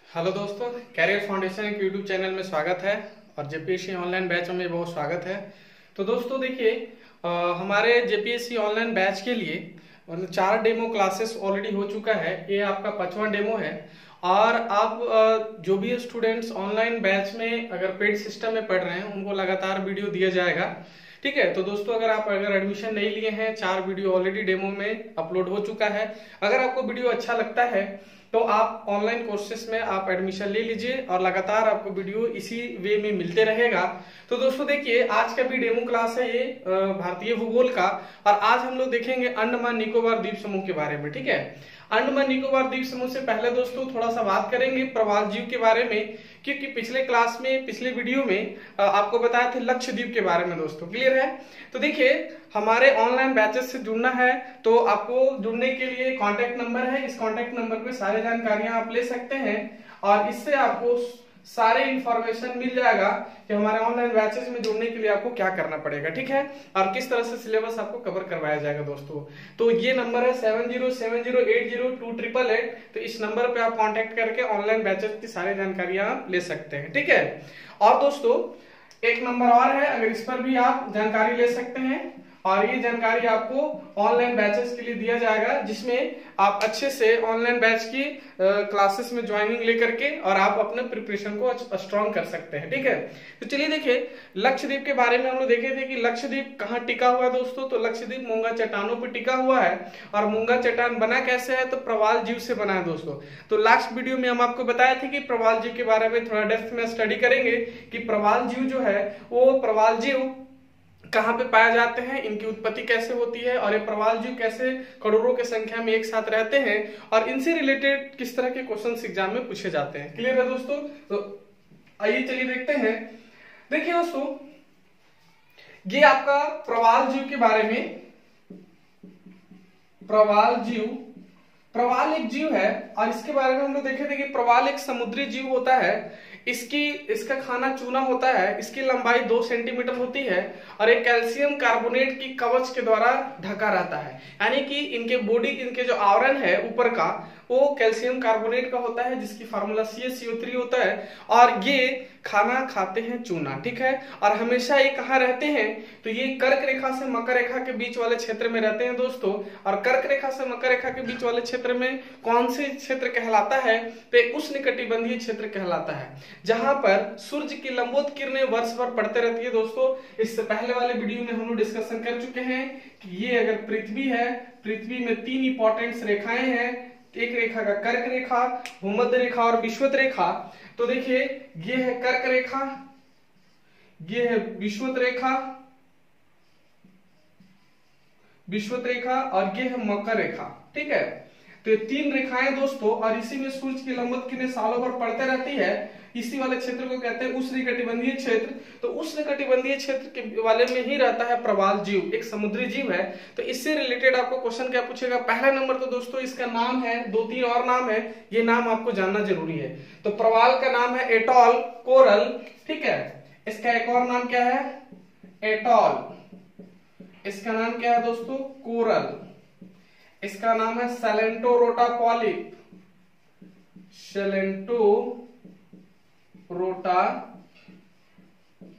Hello दोस्तों, career foundation एक YouTube channel में स्वागत है और जेपीएससी ऑनलाइन बैच में बहुत स्वागत है। तो दोस्तों देखिए, हमारे जेपीएससी ऑनलाइन बैच के लिए मतलब 4 डेमो क्लासेस ऑलरेडी हो चुका है। ये आपका 5वां डेमो है और आप जो भी स्टूडेंट्स ऑनलाइन बैच में अगर पेड सिस्टम में पढ़ रहे हैं उनको लगातार वीडियो दिया जाएगा। ठीक है, तो दोस्तों अगर एडमिशन नहीं लिए हैं, 4 वीडियो ऑलरेडी डेमो में अपलोड हो चुका है। अगर आपको वीडियो अच्छा लगता है तो आप ऑनलाइन कोर्सेस में आप एडमिशन ले लीजिए और लगातार आपको वीडियो इसी वे में मिलते रहेगा। तो दोस्तों देखिए, आज का भी डेमो क्लास है ये भारतीय भूगोल का, और आज हम लोग देखेंगे अंडमान निकोबार द्वीप समूह के बारे में। ठीक है, अंडमान निकोबार द्वीप समूह से पहले दोस्तों थोड़ा सा बात करेंगे प्रवाल जीव के बारे में, क्योंकि पिछले वीडियो में आपको बताया था लक्षद्वीप के बारे में। दोस्तों क्लियर है? तो देखिए, हमारे ऑनलाइन बैचेस से जुड़ना है तो आपको जुड़ने के लिए कांटेक्ट नंबर है, इस कांटेक्ट नंबर पे सारी जानकारियां आप ले सकते हैं और इससे आपको सारे इंफॉर्मेशन मिल जाएगा कि हमारे ऑनलाइन बैचेस में जुड़ने के लिए आपको क्या करना पड़ेगा। ठीक है, और किस तरह से सिलेबस आपको कवर करवाया जाएगा। दोस्तों तो ये नंबर है 7070802888। तो इस नंबर पे आप कांटेक्ट करके ऑनलाइन बैचेस की सारी जानकारियां आप ले सकते हैं। ठीक है, और दोस्तों एक नंबर और है, अगर इस पर भी आप जानकारी ले सकते हैं और ये जानकारी आपको ऑनलाइन बैचेस के लिए दिया जाएगा, जिसमें आप अच्छे से ऑनलाइन बैच की क्लासेस में ज्वाइनिंग लेकर के और आप अपने प्रिपरेशन को स्ट्रॉन्ग कर सकते हैं। ठीक है, तो चलिए देखिए, लक्षद्वीप के बारे में हम लोग देखे थे कि लक्षद्वीप कहाँ टिका हुआ है। दोस्तों तो लक्षद्वीप मूंगा चट्टानों पर टिका हुआ है, और मूंगा चट्टान बना कैसे है तो प्रवाल जीव से बना है। दोस्तों तो लास्ट वीडियो में हम आपको बताए थे कि प्रवाल जीव के बारे में थोड़ा डेप्थ में स्टडी करेंगे कि प्रवाल जीव जो है वो प्रवाल जीव कहाँ पे पाए जाते हैं, इनकी उत्पत्ति कैसे होती है और ये प्रवाल जीव कैसे करोड़ों की संख्या में एक साथ रहते हैं और इनसे रिलेटेड किस तरह के क्वेश्चंस एग्जाम में पूछे जाते हैं। क्लियर है दोस्तों? तो आइए चलिए देखते हैं। देखिए दोस्तों, ये आपका प्रवाल जीव के बारे में, प्रवाल एक जीव है और इसके बारे में हम लोग देखे थे कि प्रवाल एक समुद्री जीव होता है। इसका खाना चूना होता है, इसकी लंबाई 2 सेंटीमीटर होती है और एक कैल्शियम कार्बोनेट की कवच के द्वारा ढका रहता है। यानी कि इनके जो आवरण है ऊपर का वो कैल्शियम कार्बोनेट का होता है, जिसकी फार्मूला CaCO3 होता है, और ये खाना खाते हैं चूना। ठीक है, और हमेशा ये कहाँ रहते हैं तो ये कर्क रेखा से मकर रेखा के बीच वाले क्षेत्र में रहते हैं। दोस्तों और कर्क रेखा से मकर रेखा के बीच वाले क्षेत्र में कौन से क्षेत्र कहलाता है तो उष्णकटिबंधीय क्षेत्र कहलाता है, जहां पर सूर्य की लंबोत किरणें वर्ष भर पड़ते रहती है। दोस्तों इससे पहले वाले वीडियो में हम लोग डिस्कशन कर चुके हैं कि ये अगर पृथ्वी है, पृथ्वी में 3 इंपॉर्टेंट रेखाएं हैं, एक रेखा का कर्क रेखा, भूमध्य रेखा और विषुवत रेखा। तो देखिए, ये है कर्क रेखा, ये है विषुवत रेखा और ये है मकर रेखा। ठीक है, तो ये 3 रेखाएं दोस्तों, और इसी में सूर्य की लंबवत किरणें सालों भर पड़ते रहती है। इसी वाले क्षेत्र को कहते हैं उष्णकटिबंधीय क्षेत्र। तो उष्णकटिबंधीय क्षेत्र के वाले में ही रहता है प्रवाल जीव, एक समुद्री जीव है। तो इससे रिलेटेड आपको क्वेश्चन क्या पूछेगा? पहला नंबर तो दोस्तों इसका नाम है, 2-3 और नाम है, ये नाम आपको जानना जरूरी है। तो प्रवाल का नाम है एटॉल कोरल। ठीक है, इसका एक और नाम क्या है? एटॉल। इसका नाम क्या है दोस्तों? कोरल। इसका नाम है सेलेंटोरोटा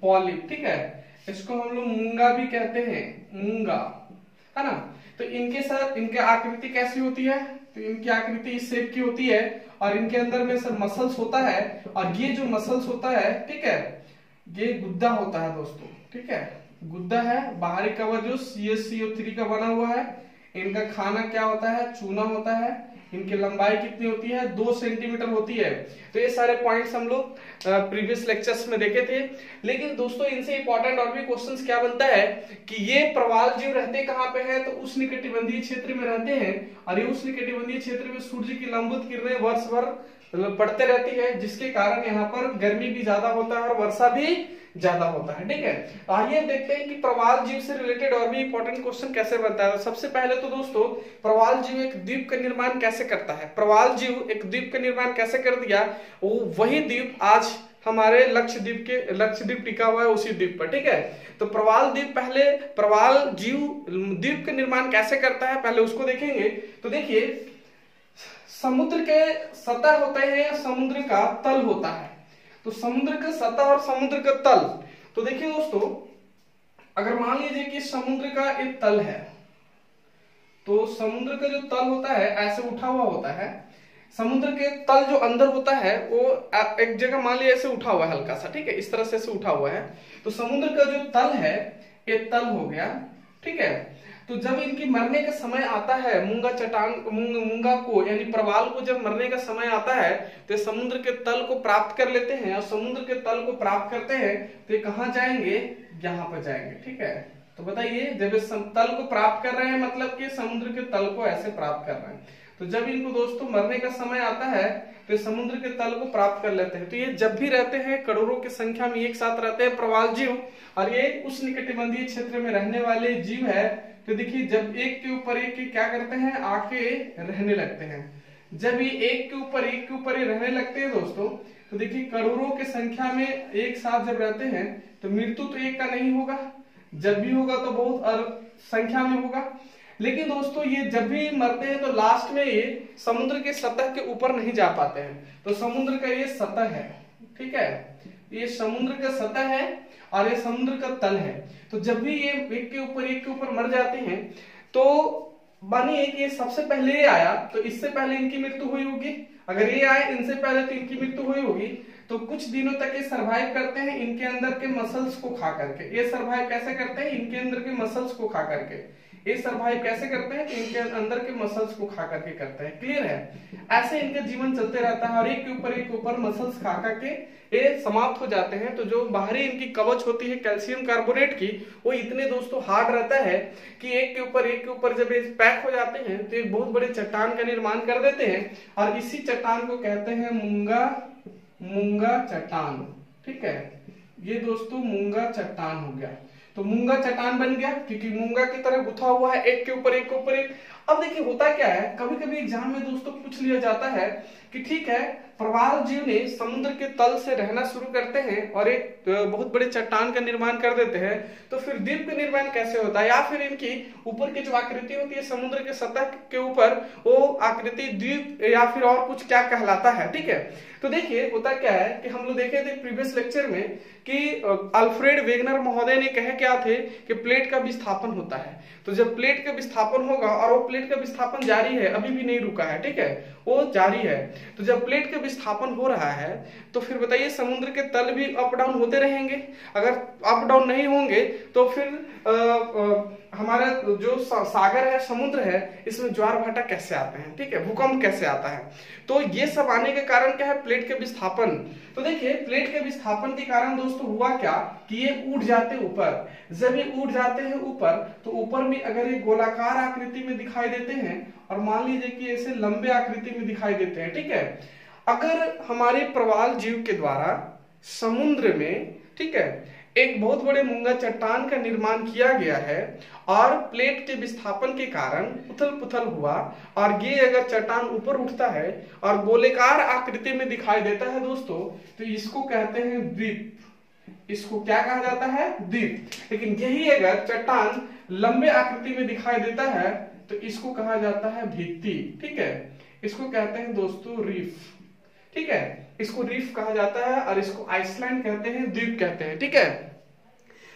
पॉलिप, ठीक है। इसको हम लोग मूंगा भी कहते हैं, मूंगा, है ना। तो इनके साथ इनकी आकृति कैसी होती है तो इनकी आकृति इस शेप की होती है और इनके अंदर में सर मसल्स होता है, और ये जो मसल्स होता है, ठीक है, ये गुद्दा होता है दोस्तों। ठीक है, गुद्दा है, बाहरी कवर जो CaCO3 का बना हुआ है। इनका खाना क्या होता है? चूना होता है। इनकी लंबाई कितनी होती है? 2 सेंटीमीटर होती है। तो ये सारे पॉइंट्स हम लोग प्रीवियस लेक्चर्स में देखे थे। लेकिन दोस्तों इनसे इंपॉर्टेंट और भी क्वेश्चंस क्या बनता है कि ये प्रवाल जीव रहते कहाँ पे हैं तो उष्णकटिबंधीय क्षेत्र में रहते हैं, और ये उष्णकटिबंधीय क्षेत्र में सूर्य की लंबवत किरणें वर्ष भर पड़ते रहती है, जिसके कारण यहाँ पर गर्मी भी ज्यादा होता है और वर्षा भी ज्यादा होता है। ठीक है, आइए देखते हैं कि प्रवाल जीव से रिलेटेड और भी इंपॉर्टेंट क्वेश्चन कैसे बनता है। सबसे पहले तो दोस्तों प्रवाल जीव एक द्वीप का निर्माण कैसे करता है? प्रवाल जीव एक द्वीप का निर्माण कैसे कर दिया? वो वही द्वीप आज हमारे लक्षद्वीप टिका हुआ है, उसी द्वीप पर। ठीक है, तो प्रवाल जीव द्वीप का निर्माण कैसे करता है पहले उसको देखेंगे। तो देखिए, समुद्र के सतह होते हैं या समुद्र का तल होता है। तो समुद्र का सतह और समुद्र का तल, तो देखिए दोस्तों, अगर मान लीजिए कि समुद्र का एक तल है, तो समुद्र का जो तल होता है ऐसे उठा हुआ होता है। समुद्र के तल जो अंदर होता है वो एक जगह मान लिया ऐसे उठा हुआ है हल्का सा, ठीक है, इस तरह से ऐसे उठा हुआ है। तो समुद्र का जो तल है ये तल हो गया, ठीक है। तो जब इनकी मरने का समय आता है, मूंगा चट्टान मूंगा को यानी प्रवाल को जब मरने का समय आता है तो समुद्र के तल को प्राप्त कर लेते हैं, और समुद्र के तल को प्राप्त करते हैं तो ये कहाँ जाएंगे, यहाँ पर जाएंगे, ठीक है। तो बताइए, जब इस तल को प्राप्त कर रहे हैं मतलब कि समुद्र के तल को ऐसे प्राप्त कर रहे हैं, तो जब इनको दोस्तों मरने का समय आता है तो समुद्र के तल को प्राप्त कर लेते हैं। तो ये जब भी रहते हैं करोड़ों की संख्या में एक साथ रहते हैं प्रवाल जीव, और ये उष्णकटिबंधीय क्षेत्र में रहने वाले जीव है। तो देखिए, जब एक के ऊपर एक क्या करते हैं, आके रहने लगते हैं। जब ये एक के ऊपर ही रहने लगते हैं दोस्तों, तो देखिए करोड़ों की संख्या में एक साथ जब रहते हैं तो मृत्यु तो एक का नहीं होगा, जब भी होगा तो बहुत संख्या में होगा। लेकिन दोस्तों ये जब भी मरते हैं तो लास्ट में ये समुद्र के सतह के ऊपर नहीं जा पाते हैं। तो समुद्र का ये सतह है, ठीक है, ये समुद्र का सतह है और ये समुद्र का तल है। तो जब भी ये एक के ऊपर मर जाते हैं, तो मानिए कि ये सबसे पहले ये आया तो इससे पहले इनकी मृत्यु हुई होगी, अगर ये आए इनसे पहले तो इनकी मृत्यु हुई होगी। तो कुछ दिनों तक ये सरवाइव करते हैं इनके अंदर के मसल्स को खा करके। ये सरवाइव कैसे करते हैं, इनके अंदर के मसल्स को खा करके। ये सरवाइव कैसे करते हैं, इनके अंदर के मसल्स को खा करके करते हैं। क्लियर है, ऐसे इनका जीवन चलते रहता है और एक के ऊपर मसल्स खा करके ये समाप्त हो जाते हैं। तो जो बाहरी इनकी कवच होती है कैल्शियम कार्बोनेट की, वो इतने दोस्तों हार्ड रहता है कि एक के ऊपर जब ये पैक हो जाते हैं तो एक बहुत बड़े चट्टान का निर्माण कर देते हैं, और इसी चट्टान को कहते हैं मूंगा चट्टान, ठीक है। ये दोस्तों मूंगा चट्टान हो गया। तो मूंगा चट्टान बन गया क्योंकि मूंगा की तरह गुथा हुआ है, एक के ऊपर एक। अब देखिए होता क्या है, कभी कभी एग्जाम में दोस्तों पूछ लिया जाता है कि ठीक है, प्रवाल जीव ने समुद्र के तल से रहना शुरू करते हैं और एक बहुत बड़े चट्टान का निर्माण कर देते हैं, तो फिर द्वीप का निर्माण कैसे होता है, या फिर इनकी ऊपर की जो आकृति होती है समुद्र के सतह के ऊपर, वो आकृति द्वीप या फिर और कुछ क्या कहलाता है, ठीक है। तो देखिए होता क्या है कि हम लोग देखे थे प्रीवियस लेक्चर में कि अल्फ्रेड वेगनर महोदय ने कहे क्या थे कि प्लेट का विस्थापन होता है। तो जब प्लेट का विस्थापन होगा, और वो प्लेट का विस्थापन जारी है, अभी भी नहीं रुका है, ठीक है, वो जारी है। तो जब प्लेट का विस्थापन हो रहा है तो फिर बताइए समुद्र के तल भी अप डाउन होते रहेंगे। अगर अप डाउन नहीं होंगे तो फिर हमारा जो सागर है, समुद्र है, इसमें ज्वार भाटा कैसे आते हैं, ठीक है, भूकंप कैसे आता है। तो ये सब आने के कारण क्या है, प्लेट के विस्थापन। तो देखिए प्लेट के विस्थापन के कारण दोस्तों हुआ क्या कि ये उठ जाते ऊपर। जब ये उठ जाते हैं ऊपर, तो ऊपर में अगर ये गोलाकार आकृति में दिखाई देते हैं और मान लीजिए कि ऐसे लंबे आकृति में दिखाई देते हैं, ठीक है। अगर हमारे प्रवाल जीव के द्वारा समुद्र में, ठीक है, एक बहुत बड़े मूंगा चट्टान का निर्माण किया गया है और प्लेट के विस्थापन के कारण उथल पुथल हुआ, और ये अगर चट्टान ऊपर उठता है और गोलेकार आकृति में दिखाई देता है दोस्तों, तो इसको कहते हैं द्वीप। इसको क्या कहा जाता है, द्वीप। लेकिन यही अगर चट्टान लंबे आकृति में दिखाई देता है तो इसको कहा जाता है भित्ति, ठीक है। इसको कहते हैं दोस्तों रीफ, ठीक है, इसको रीफ कहा जाता है और इसको आइसलैंड कहते हैं, द्वीप कहते हैं, ठीक है।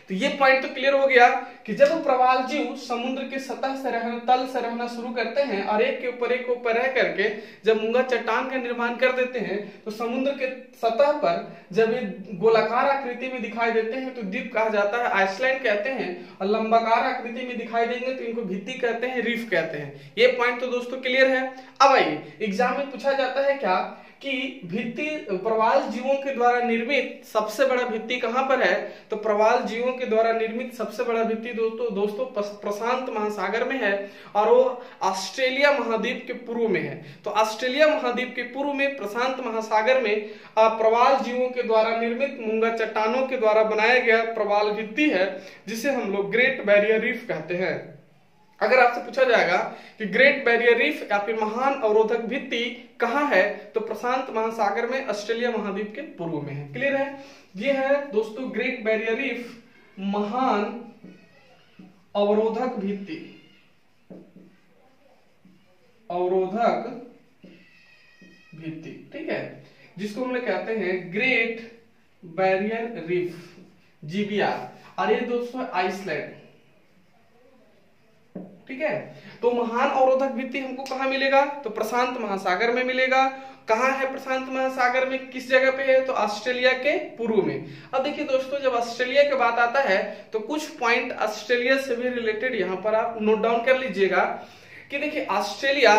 तो ये पॉइंट तो क्लियर हो गया कि जब प्रवाल जीव समुद्र के सतह से तल से रहना शुरू करते हैं और एक के ऊपर रह करके जब मूंगा चट्टान का निर्माण कर देते हैं, तो समुद्र के सतह पर जब ये गोलाकार आकृति में दिखाई देते हैं तो द्वीप कहा जाता है, आइसलैंड कहते हैं, और लंबाकार आकृति में दिखाई देंगे तो इनको भित्ति कहते हैं, रीफ कहते हैं। ये पॉइंट तो दोस्तों क्लियर है। अब आइए एग्जाम में पूछा जाता है क्या कि भित्ति प्रवाल जीवों के द्वारा निर्मित सबसे बड़ा भित्ति कहां पर है, तो प्रवाल जीवों के द्वारा निर्मित सबसे बड़ा भित्ति दोस्तों प्रशांत महासागर में है, और वो ऑस्ट्रेलिया महाद्वीप के पूर्व में है। तो ऑस्ट्रेलिया महाद्वीप के पूर्व में प्रशांत महासागर में प्रवाल जीवों के द्वारा निर्मित मूंगा चट्टानों के द्वारा बनाया गया प्रवाल भित्ति है, जिसे हम लोग ग्रेट बैरियर रीफ कहते हैं। अगर आपसे पूछा जाएगा कि ग्रेट बैरियर रीफ या फिर महान अवरोधक भित्ति कहाँ है, तो प्रशांत महासागर में, ऑस्ट्रेलिया महाद्वीप के पूर्व में है। क्लियर है, ये है दोस्तों ग्रेट बैरियर रीफ, महान अवरोधक भित्ति, अवरोधक भित्ति, ठीक है, जिसको हम लोग कहते हैं ग्रेट बैरियर रीफ, GBR। और ये दोस्तों आइसलैंड, ठीक है। तो महान अवरोधक भित्ति हमको कहाँ मिलेगा? तो प्रशांत महासागर में मिलेगा। कहाँ है प्रशांत महासागर में, किस जगह पे है? तो ऑस्ट्रेलिया के पूर्व में। अब देखिए दोस्तों, जब ऑस्ट्रेलिया की बात आता है तो कुछ पॉइंट ऑस्ट्रेलिया से भी रिलेटेड यहाँ पर आप नोट डाउन कर लीजिएगा कि देखिए ऑस्ट्रेलिया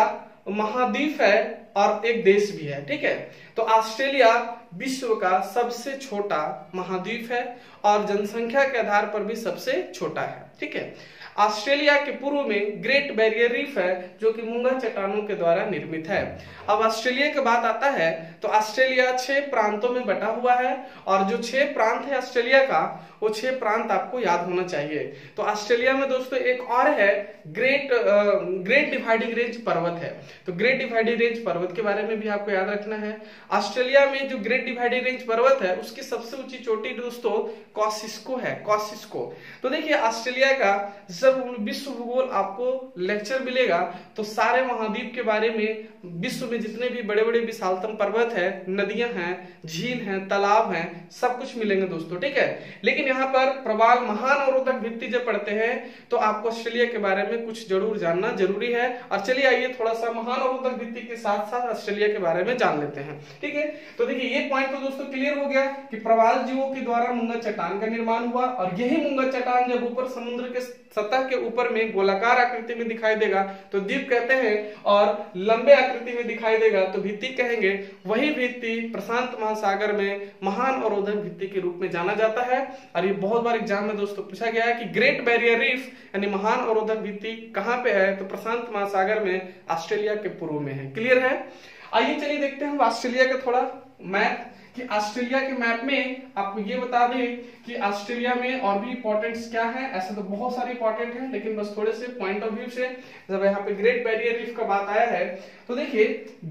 महाद्वीप है और एक देश भी है, ठीक है। तो ऑस्ट्रेलिया विश्व का सबसे छोटा महाद्वीप है और जनसंख्या के आधार पर भी सबसे छोटा है, ठीक है। ऑस्ट्रेलिया के पूर्व में ग्रेट बैरियर रीफ है जो कि मूंगा चट्टानों के द्वारा निर्मित है। अब ऑस्ट्रेलिया की बात आता है तो ऑस्ट्रेलिया 6 प्रांतों में बटा हुआ है और जो 6 प्रांत है ऑस्ट्रेलिया का, वो 6 प्रांत आपको याद होना चाहिए। तो ऑस्ट्रेलिया में दोस्तों एक और है ग्रेट डिवाइडिंग रेंज पर्वत है। तो ग्रेट डिवाइडिंग रेंज पर्वत के बारे में भी आपको याद रखना है। ऑस्ट्रेलिया में जो ग्रेट डिवाइडिंग रेंज पर्वत है उसकी सबसे ऊंची चोटी दोस्तों कॉसिस्को है, कॉसिस्को। तो देखिए ऑस्ट्रेलिया का जब विश्व भूगोल आपको लेक्चर मिलेगा तो सारे महाद्वीप के बारे में, विश्व में जितने भी बड़े बड़े विशालतम पर्वत है, नदियां हैं, झील हैं, तालाब हैं, सब कुछ मिलेंगे दोस्तों, ठीक है। लेकिन यहाँ पर प्रवाल महान अवरोधक भित्ति जब पढ़ते हैं तो आपको ऑस्ट्रेलिया के बारे में कुछ जरूर जानना जरूरी है। और चलिए आइए थोड़ा सा महान अवरोधक भित्ति के साथ साथ ऑस्ट्रेलिया के बारे में जान लेते हैं, ठीक है। तो देखिए ये पॉइंट तो दोस्तों क्लियर हो गया कि प्रवाल जीवों के द्वारा मूंगा चट्टान का निर्माण हुआ और यही मूंगा चट्टान जब ऊपर समुद्र के सतह के ऊपर में गोलाकार आकृति में दिखाई देगा तो द्वीप कहते हैं, और लंबे आकृति में दिखाई देगा तो भित्ति कहेंगे। वही भित्ति प्रशांत महासागर में महान अवरोधक भित्ति के रूप में जाना जाता है। और ये बहुत बार एग्जाम में दोस्तों पूछा गया है कि ग्रेट बैरियर रीफ यानी महान अवरोधक भित्ति कहाँ पे है? तो प्रशांत महासागर में, ऑस्ट्रेलिया के पूर्व में है। क्लियर है? आइए चलिए देखते हैं ऑस्ट्रेलिया का थोड़ा मैप, कि ऑस्ट्रेलिया के मैप में आपको ये बता दें कि ऑस्ट्रेलिया में और भी इंपॉर्टेंट्स क्या है। ऐसे तो बहुत सारे इंपॉर्टेंट हैं लेकिन बस थोड़े से पॉइंट ऑफ व्यू से जब यहाँ पे ग्रेट बैरियर रीफ का बात आया है तो देखिए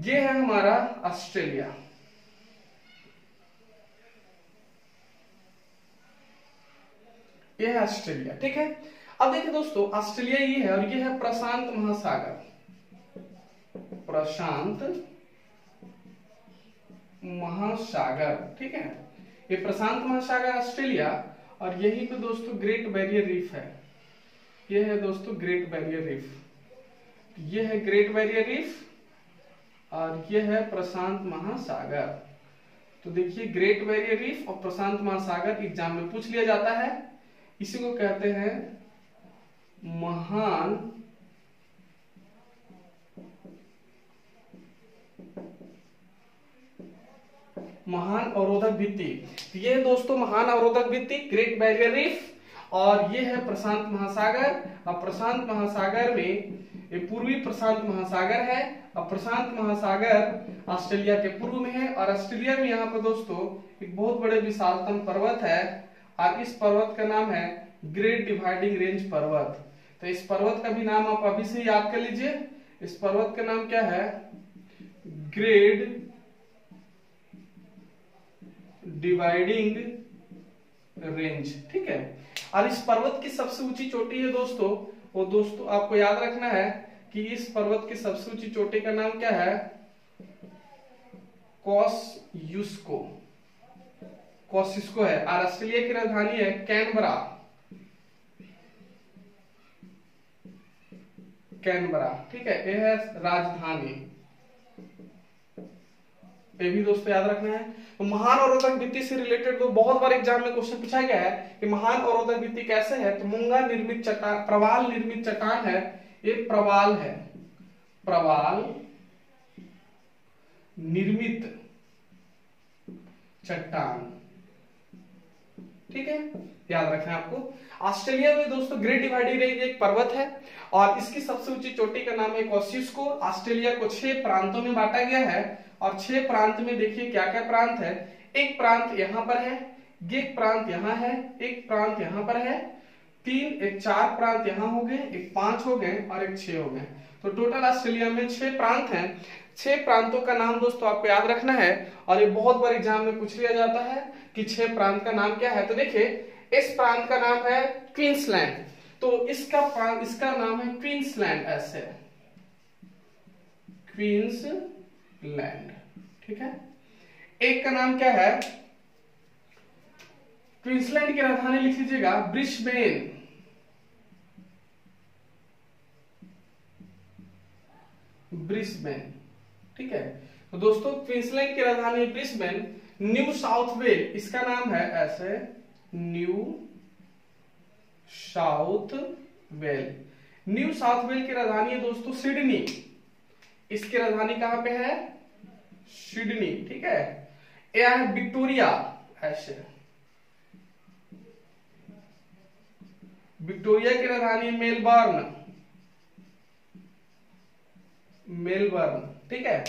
ये है हमारा ऑस्ट्रेलिया, ये है ऑस्ट्रेलिया, ठीक है। अब देखिए दोस्तों ऑस्ट्रेलिया ये है और ये है प्रशांत महासागर, प्रशांत महासागर, ठीक है। ये प्रशांत महासागर ऑस्ट्रेलिया और यहीं पे दोस्तों ग्रेट बैरियर रीफ है। ये है दोस्तों ग्रेट बैरियर रीफ, ये है ग्रेट बैरियर रीफ और ये है प्रशांत महासागर। तो देखिए ग्रेट बैरियर रीफ और प्रशांत महासागर एग्जाम में पूछ लिया जाता है। इसी को कहते हैं महान अवरोधक भित्ति। तो ये दोस्तों महान अवरोधक भित्ति ग्रेट बैरियर रीफ और ये है प्रशांत महासागर। और प्रशांत महासागर में ये पूर्वी प्रशांत महासागर है और प्रशांत महासागर ऑस्ट्रेलिया के पूर्व में है। और ऑस्ट्रेलिया में यहाँ पर दोस्तों एक बहुत बड़े विशालतम पर्वत है और इस पर्वत का नाम है ग्रेट डिवाइडिंग रेंज पर्वत। तो इस पर्वत का भी नाम आप अभी से याद कर लीजिए। इस पर्वत का नाम क्या है? ग्रेट डिवाइडिंग रेंज, ठीक है। और इस पर्वत की सबसे ऊंची चोटी है दोस्तों, वो दोस्तों आपको याद रखना है कि इस पर्वत की सबसे ऊंची चोटी का नाम क्या है? कॉसिस्को, कॉसिस्को है। और ऑस्ट्रेलिया की राजधानी है कैनबरा, कैनबरा, ठीक है। यह है राजधानी, ये भी दोस्तों याद रखना है। तो महान अवरोधक भित्ति से रिलेटेड तो बहुत बार एग्जाम में क्वेश्चन पूछा गया है कि महान अवरोधक भित्ति कैसे है। तो मूंगा निर्मित चट्टान, प्रवाल निर्मित चट्टान है, ये प्रवाल है, प्रवाल निर्मित चट्टान, ठीक है, याद रखें आपको। ऑस्ट्रेलिया में दोस्तों ग्रेट डिवाइडिंग रेंज एक पर्वत है और इसकी सबसे ऊंची चोटी का नाम है कॉसिस्को। ऑस्ट्रेलिया को 6 प्रांतों में बांटा गया है और 6 प्रांत में देखिए क्या क्या प्रांत है। एक प्रांत यहाँ पर है, एक प्रांत यहाँ है, एक प्रांत यहाँ पर है, 4 प्रांत यहाँ हो गए, एक 5 हो गए और एक 6 हो गए। तो टोटल ऑस्ट्रेलिया में 6 प्रांत हैं। 6 प्रांतों का नाम दोस्तों आपको याद रखना है और ये बहुत बार एग्जाम में पूछ लिया जाता है कि 6 प्रांत का नाम क्या है। तो देखिए इस प्रांत का नाम है क्वींसलैंड, तो इसका नाम है क्वींसलैंड, ऐसे क्वींसलैंड, लैंड। ठीक है, एक का नाम क्या है, क्वींसलैंड की राजधानी लिख लीजिएगा ब्रिस्बेन। ब्रिस्बेन। ठीक है, तो दोस्तों क्वींसलैंड की राजधानी ब्रिस्बेन। न्यू साउथ वेल, इसका नाम है ऐसे new south well. New south well की राजधानी है दोस्तों सिडनी। इसकी राजधानी कहां पे है, सिडनी। ठीक है, यह है विक्टोरिया, ऐसे विक्टोरिया की राजधानी मेलबर्न। मेलबर्न। ठीक है,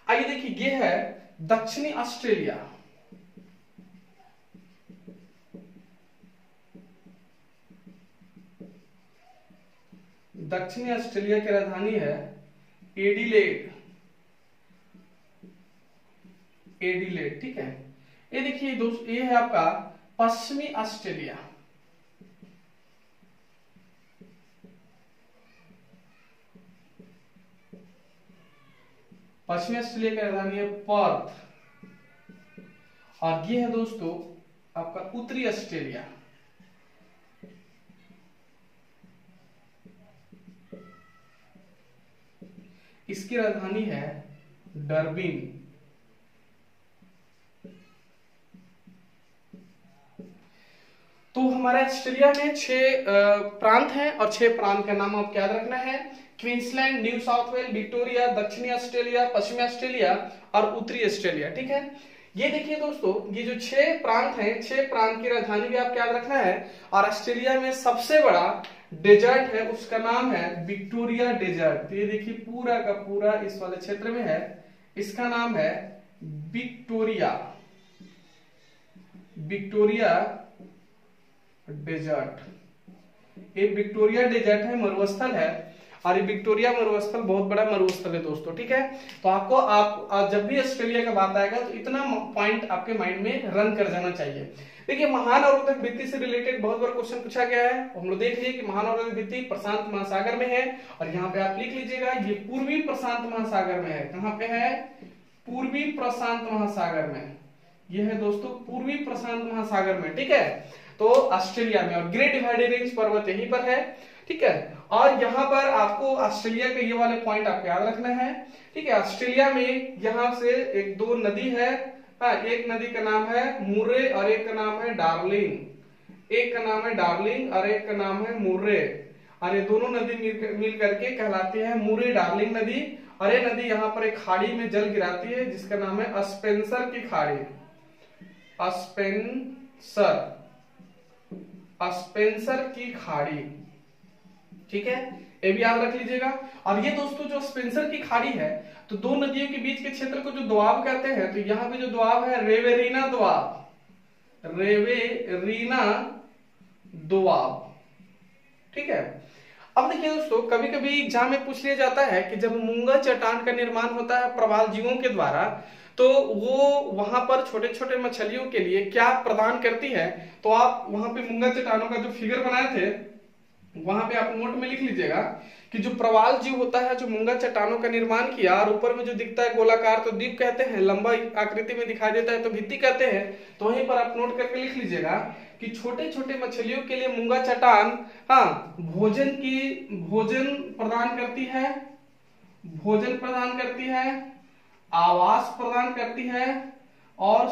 आइए देखिए ये है दक्षिणी ऑस्ट्रेलिया। दक्षिणी ऑस्ट्रेलिया की राजधानी है एडिलेड। एडिलेड। ठीक है, ये देखिए दोस्त, ये है आपका पश्चिमी ऑस्ट्रेलिया। पश्चिमी ऑस्ट्रेलिया की राजधानी है पर्थ। और ये है दोस्तों आपका उत्तरी ऑस्ट्रेलिया। इसकी राजधानी है डरबिन। तो हमारे ऑस्ट्रेलिया में 6 प्रांत हैं और 6 प्रांत का नाम आपको याद रखना है। Queensland, new south well, Victoria, दक्षिणी ऑस्ट्रेलिया, पश्चिमी ऑस्ट्रेलिया और उत्तरी ऑस्ट्रेलिया। ठीक है, ये देखिए दोस्तों, ये जो 6 प्रांत हैं, 6 प्रांत की राजधानी भी आपको याद रखना है। और ऑस्ट्रेलिया में सबसे बड़ा डेजर्ट है, उसका नाम है विक्टोरिया डेजर्ट। तो ये देखिए पूरा का पूरा इस वाले क्षेत्र में है, इसका नाम है विक्टोरिया। Victoria desert. ये विक्टोरिया डेजर्ट है, मरुस्थल है। और ये विक्टोरिया मरुस्थल बहुत बड़ा मरुस्थल है दोस्तों। ठीक है, तो आपको आप जब भी ऑस्ट्रेलिया का बात आएगा तो इतना पॉइंट आपके माइंड में रन कर जाना चाहिए। देखिए महान और उदक भित्ति से रिलेटेड बहुत बार क्वेश्चन पूछा गया है। हम लोग देख लीजिए कि महान और उदक भित्ति प्रशांत महासागर में है। और यहाँ पे आप लिख लीजिएगा ये पूर्वी प्रशांत महासागर में है। कहाँ पे है, पूर्वी प्रशांत महासागर में। यह है दोस्तों पूर्वी प्रशांत महासागर में। ठीक है, तो ऑस्ट्रेलिया में। और ग्रेट डिवाइडेड रेंज पर्वत यहीं पर है। ठीक है, और यहाँ पर आपको ऑस्ट्रेलिया के ये वाले पॉइंट आपको याद रखना है। ठीक है, ऑस्ट्रेलिया में यहाँ से 1-2 नदी है। हाँ, एक नदी का नाम है मुर्रे और एक का नाम है डार्लिंग। एक का नाम है डार्लिंग और एक का नाम है मुर्रे। और ये दोनों नदी मिल करके कहलाती है मुर्रे डार्लिंग नदी। और ये नदी यहाँ पर एक खाड़ी में जल गिराती है जिसका नाम है स्पेंसर की खाड़ी। स्पेंसर की खाड़ी। ठीक है, ये भी याद रख लीजिएगा। और ये दोस्तों जो स्पेंसर की खाड़ी है, तो 2 नदियों के बीच के क्षेत्र को जो दोआब कहते हैं। तो यहाँ पे जो दोआब है रेवेरिना दोआब। रेवेरिना दोआब। ठीक है, अब देखिए दोस्तों, कभी कभी एग्जाम में पूछ लिया जाता है कि जब मूंगा चट्टान का निर्माण होता है प्रवाल जीवों के द्वारा, तो वो वहां पर छोटे छोटे मछलियों के लिए क्या प्रदान करती है। तो आप वहां पे मूंगा चट्टानों का जो फिगर बनाए थे, वहां पे आप नोट में लिख लीजिएगा कि जो प्रवाल जीव होता है, जो मूंगा चट्टानों का निर्माण किया, और ऊपर में जो दिखता है गोलाकार तो द्वीप कहते हैं, लंबा आकृति में दिखाई देता है तो भित्ति कहते हैं। तो वहीं पर आप नोट करके लिख लीजिएगा कि छोटे छोटे मछलियों के लिए मूंगा चट्टान भोजन प्रदान करती है, भोजन प्रदान करती है, आवास प्रदान करती है और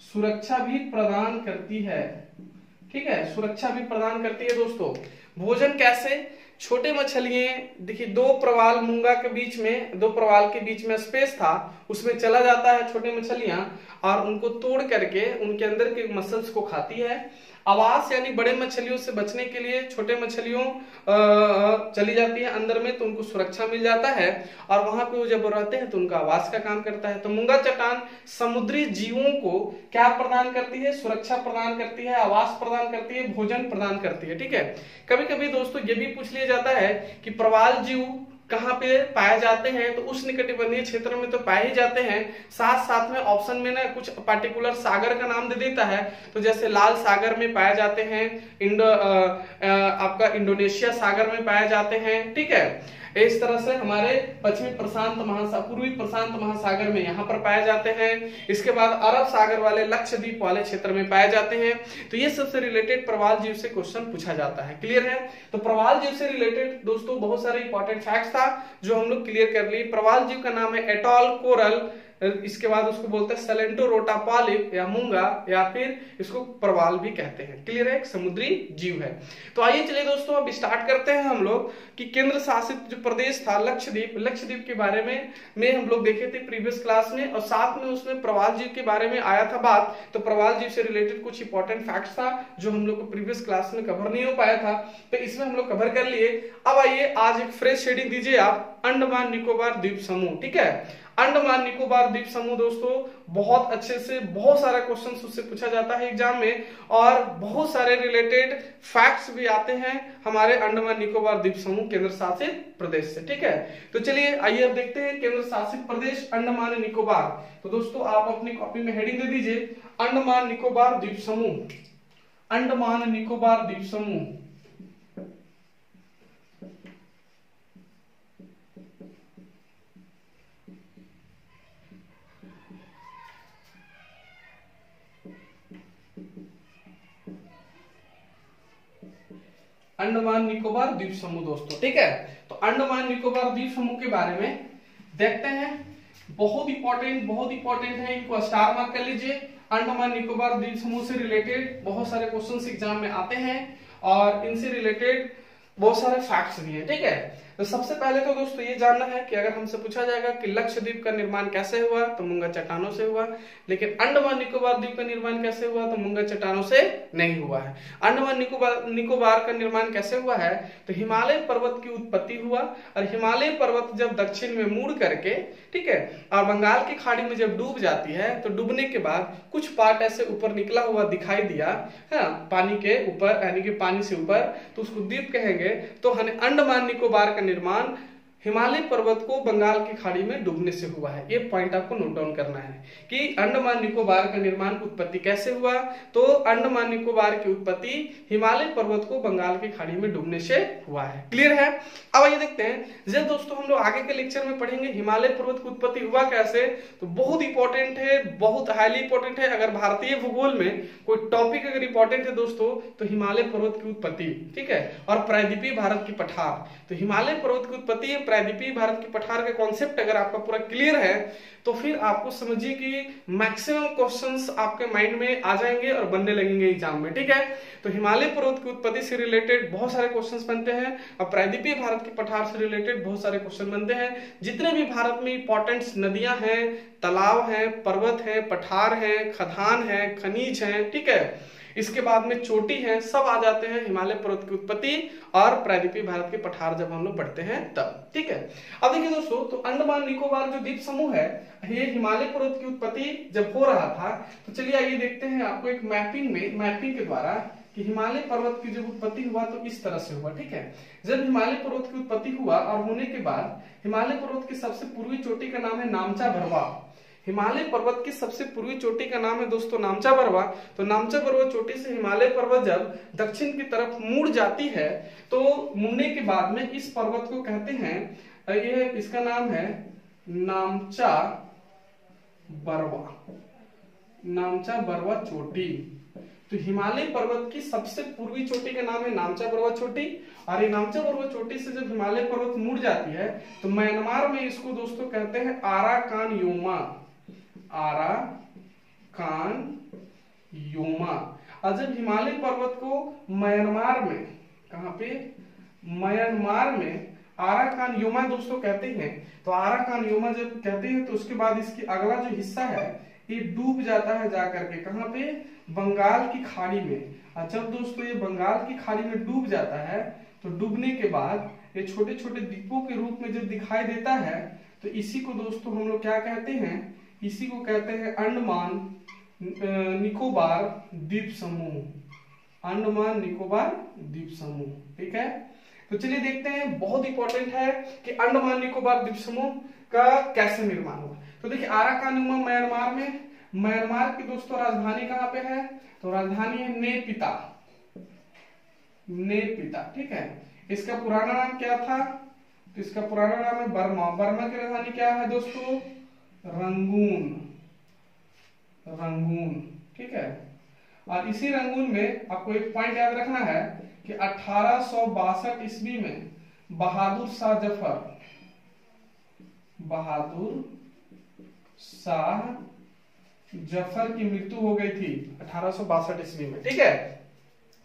सुरक्षा भी प्रदान करती है। ठीक है, सुरक्षा भी प्रदान करती है दोस्तों। भोजन कैसे, छोटे मछलियां, देखिए 2 प्रवाल मूंगा के बीच में, 2 प्रवाल के बीच में स्पेस था, उसमें चला जाता है छोटे मछलियां और उनको तोड़ करके उनके अंदर के मसल्स को खाती है। आवास यानी बड़े मछलियों से बचने के लिए छोटे मछलियों चली जाती है अंदर में, तो उनको सुरक्षा मिल जाता है और वहां पे वो जब रहते हैं तो उनका आवास का काम करता है। तो मूंगा चट्टान समुद्री जीवों को क्या प्रदान करती है, सुरक्षा प्रदान करती है, आवास प्रदान करती है, भोजन प्रदान करती है। ठीक है, कभी कभी दोस्तों ये भी पूछ लिया जाता है कि प्रवाल जीव कहाँ पे पाए जाते हैं, तो उस निकटवर्तीय क्षेत्र में तो पाए ही जाते हैं। साथ साथ में ऑप्शन में ना कुछ पार्टिकुलर सागर का नाम दे देता है, तो जैसे लाल सागर में पाए जाते हैं, आपका इंडोनेशिया सागर में पाए जाते हैं। ठीक है, इस तरह से हमारे पश्चिमी प्रशांत महासागर, पूर्वी प्रशांत महासागर में यहाँ पर पाए जाते हैं। इसके बाद अरब सागर वाले लक्षद्वीप वाले क्षेत्र में पाए जाते हैं। तो ये सबसे रिलेटेड प्रवाल जीव से क्वेश्चन पूछा जाता है। क्लियर है? तो प्रवाल जीव से रिलेटेड दोस्तों बहुत सारे इंपॉर्टेंट फैक्ट्स था जो हम लोग क्लियर कर लिए। प्रवाल जीव का नाम है एटॉल कोरल, इसके बाद उसको बोलते हैं सेलेंटोरोटा पॉलिप या मूंगा, या फिर इसको प्रवाल भी कहते हैं। क्लियर है? एक समुद्री जीव है। तो आइए चलिए दोस्तों अब स्टार्ट करते हैं हम लोग कि केंद्र शासित जो प्रदेश था लक्षद्वीप, लक्षद्वीप के बारे में हम लोग देखे थे प्रीवियस क्लास में, और साथ में उसमें प्रवाल जीव के बारे में आया था बात। तो प्रवाल जीव से रिलेटेड कुछ इंपॉर्टेंट फैक्ट्स था जो हम लोग को प्रीवियस क्लास में कवर नहीं हो पाया था, तो इसमें हम लोग कवर कर लिए। अब आइए आज एक फ्रेश शेडिंग दीजिए आप, अंडमान निकोबार द्वीप समूह। ठीक है? अंडमान निकोबार द्वीप समूह दोस्तों बहुत अच्छे से बहुत सारा क्वेश्चंस उससे पूछा जाता है एग्जाम में, और बहुत सारे रिलेटेड फैक्ट्स भी आते हैं हमारे अंडमान निकोबार द्वीप समूह केंद्र शासित प्रदेश से। ठीक है? तो चलिए आइए अब देखते हैं केंद्र शासित प्रदेश अंडमान निकोबार। तो दोस्तों आप अपनी कॉपी में हेडिंग दे दीजिए अंडमान निकोबार द्वीप समूह, अंडमान निकोबार द्वीप समूह। अंडमान निकोबार द्वीप समूह दोस्तों। ठीक है? तो अंडमान निकोबार द्वीप समूह के बारे में देखते हैं। बहुत इंपॉर्टेंट है, इनको स्टार मार्क कर लीजिए। अंडमान निकोबार द्वीप समूह से रिलेटेड बहुत सारे क्वेश्चंस एग्जाम में आते हैं और इनसे रिलेटेड बहुत सारे फैक्ट्स भी हैं। ठीक है? तो सबसे पहले तो दोस्तों ये जानना है कि अगर हमसे पूछा जाएगा कि लक्षद्वीप का निर्माण कैसे हुआ, तो मूंगा चट्टानों से हुआ। लेकिन अंडमान निकोबार द्वीप का निर्माण कैसे हुआ, तो मूंगा चट्टानों से नहीं हुआ है। अंडमान निकोबार का निर्माण कैसे हुआ है, तो हिमालय पर्वत की उत्पत्ति हुआ, और हिमालय पर्वत जब दक्षिण में मुड़ करके, ठीक है, और बंगाल की खाड़ी में जब डूब जाती है, तो डूबने के बाद कुछ पार्ट ऐसे ऊपर निकला हुआ दिखाई दिया है पानी के ऊपर, यानी कि पानी से ऊपर, तो उसको द्वीप कहेंगे। तो हमें अंडमान निकोबार का निर्माण हिमालय पर्वत को बंगाल की खाड़ी में डूबने से हुआ है। ये पॉइंट आपको नोट डाउन करना है कि अंडमान निकोबार का निर्माण उत्पत्ति कैसे हुआ। तो अंडमान निकोबार की उत्पत्ति हिमालय पर्वत को बंगाल की खाड़ी में डूबने से हुआ है। क्लियर है? अब आइए देखते हैं, जब दोस्तों हम लोग आगे के लेक्चर में पढ़ेंगे हिमालय पर्वत की उत्पत्ति हुआ कैसे, तो बहुत इंपॉर्टेंट है, बहुत हाईली इंपॉर्टेंट है। अगर भारतीय भूगोल में कोई टॉपिक अगर इंपॉर्टेंट है दोस्तों, तो हिमालय पर्वत की उत्पत्ति। ठीक है? और प्रायद्वीपीय भारत की पठार। तो हिमालय पर्वत की उत्पत्ति, प्रायद्वीपीय भारत की पठार का कॉन्सेप्ट अगर आपका पूरा क्लियर है, तो फिर आपको समझिए कि मैक्सिमम क्वेश्चंस आपके माइंड में आ जाएंगे और बनने लगेंगे एग्जाम में। ठीक है? तो हिमालय पर्वत की उत्पत्ति से रिलेटेड बहुत सारे क्वेश्चंस बनते हैं, और प्रायद्वीपीय भारत की पठार से रिलेटेड बहुत सारे क्वेश्चन बनते हैं। जितने भी भारत में इंपॉर्टेंट नदियां हैं, तालाब हैं, पर्वत है, पठार है, खदान है, खनिज है, ठीक है, इसके बाद में चोटी है, सब आ जाते हैं हिमालय पर्वत की उत्पत्ति और प्रायद्वीपीय भारत के पठार जब हम लोग पढ़ते हैं तब। ठीक है? अब देखिए दोस्तों, तो अंडमान निकोबार जो द्वीप समूह है, ये हिमालय पर्वत की उत्पत्ति जब हो रहा था, तो चलिए आइए देखते हैं आपको एक मैपिंग के द्वारा कि हिमालय पर्वत की जब उत्पत्ति हुआ तो इस तरह से हुआ। ठीक है? जब हिमालय पर्वत की उत्पत्ति हुआ और होने के बाद हिमालय पर्वत की सबसे पूर्वी चोटी का नाम है नामचा भरवा। हिमालय पर्वत की सबसे पूर्वी चोटी का नाम है दोस्तों नामचा बरवा। तो नामचा बरवा चोटी से हिमालय पर्वत जब दक्षिण की तरफ मुड़ जाती है, तो मुड़ने के बाद में इस पर्वत को कहते हैं, ये इसका नाम है नामचा बरवा, नामचा बरवा चोटी। तो हिमालय पर्वत की सबसे पूर्वी चोटी का नाम है नामचा बरवा चोटी, और ये नामचा बरवा चोटी से जब हिमालय पर्वत मुड़ जाती है, तो म्यांमार में इसको दोस्तों कहते हैं आराकान योमा, आराकान योमा। और जब हिमालय पर्वत को म्यांमार में, कहां पे, म्यांमार में आराकान योमा दोस्तों कहते हैं, तो आराकान योमा जब कहते हैं, तो उसके बाद इसकी अगला जो हिस्सा है ये डूब जाता है जाकर के, कहां पे, बंगाल की खाड़ी में। और जब दोस्तों ये बंगाल की खाड़ी में डूब जाता है, तो डूबने के बाद ये छोटे छोटे द्वीपों के रूप में जब दिखाई देता है, तो इसी को दोस्तों हम लोग क्या कहते हैं, इसी को कहते हैं अंडमान निकोबार द्वीप समूह, अंडमान निकोबार द्वीप समूह। ठीक है? तो चलिए देखते हैं, बहुत इंपॉर्टेंट है कि अंडमान निकोबार द्वीप समूह का कैसे निर्माण हुआ। तो देखिए आराकान योमा म्यांमार में, म्यांमार की दोस्तों राजधानी कहां पे है, तो राजधानी है नेपिता, नेपिता। ठीक है? इसका पुराना नाम क्या था, तो इसका पुराना नाम है बर्मा। बर्मा की राजधानी क्या है दोस्तों? रंगून। रंगून, ठीक है। और इसी रंगून में आपको एक पॉइंट याद रखना है कि 1862 ईस्वी में बहादुर शाह जफर की मृत्यु हो गई थी 1862 ईस्वी में, ठीक है।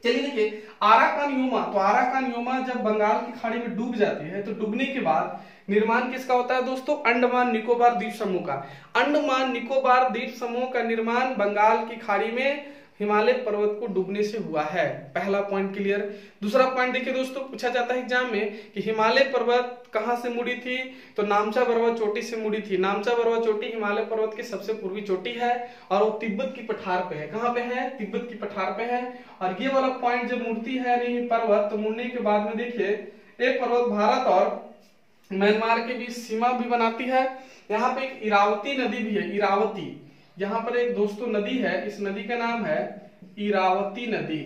चलिए देखिए आराकान योमा। तो आराकान योमा जब बंगाल की खाड़ी में डूब जाती है तो डूबने के बाद निर्माण किसका होता है दोस्तों? अंडमान निकोबार द्वीप समूह का। अंडमान निकोबार द्वीप समूह का निर्माण बंगाल की खाड़ी में हिमालय पर्वत को डूबने से हुआ है। पहला पॉइंट क्लियर। दूसरा पॉइंट देखिए दोस्तों, पूछा जाता है एग्जाम में कि हिमालय पर्वत कहां से मुड़ी थी? तो नामचा बरवा चोटी से मुड़ी थी। नामचा बरवा चोटी हिमालय पर्वत की सबसे पूर्वी चोटी है और वो तिब्बत की पठार पे है। कहां पे है? तिब्बत की पठार पे है। और ये वाला पॉइंट जब मुड़ती है नहीं पर्वत, तो मुड़ने के बाद में देखिए एक पर्वत भारत और म्यांमार के बीच सीमा भी बनाती है। यहाँ पे एक इरावती नदी भी है, इरावती। यहाँ पर एक दोस्तों नदी है, इस नदी का नाम है इरावती नदी।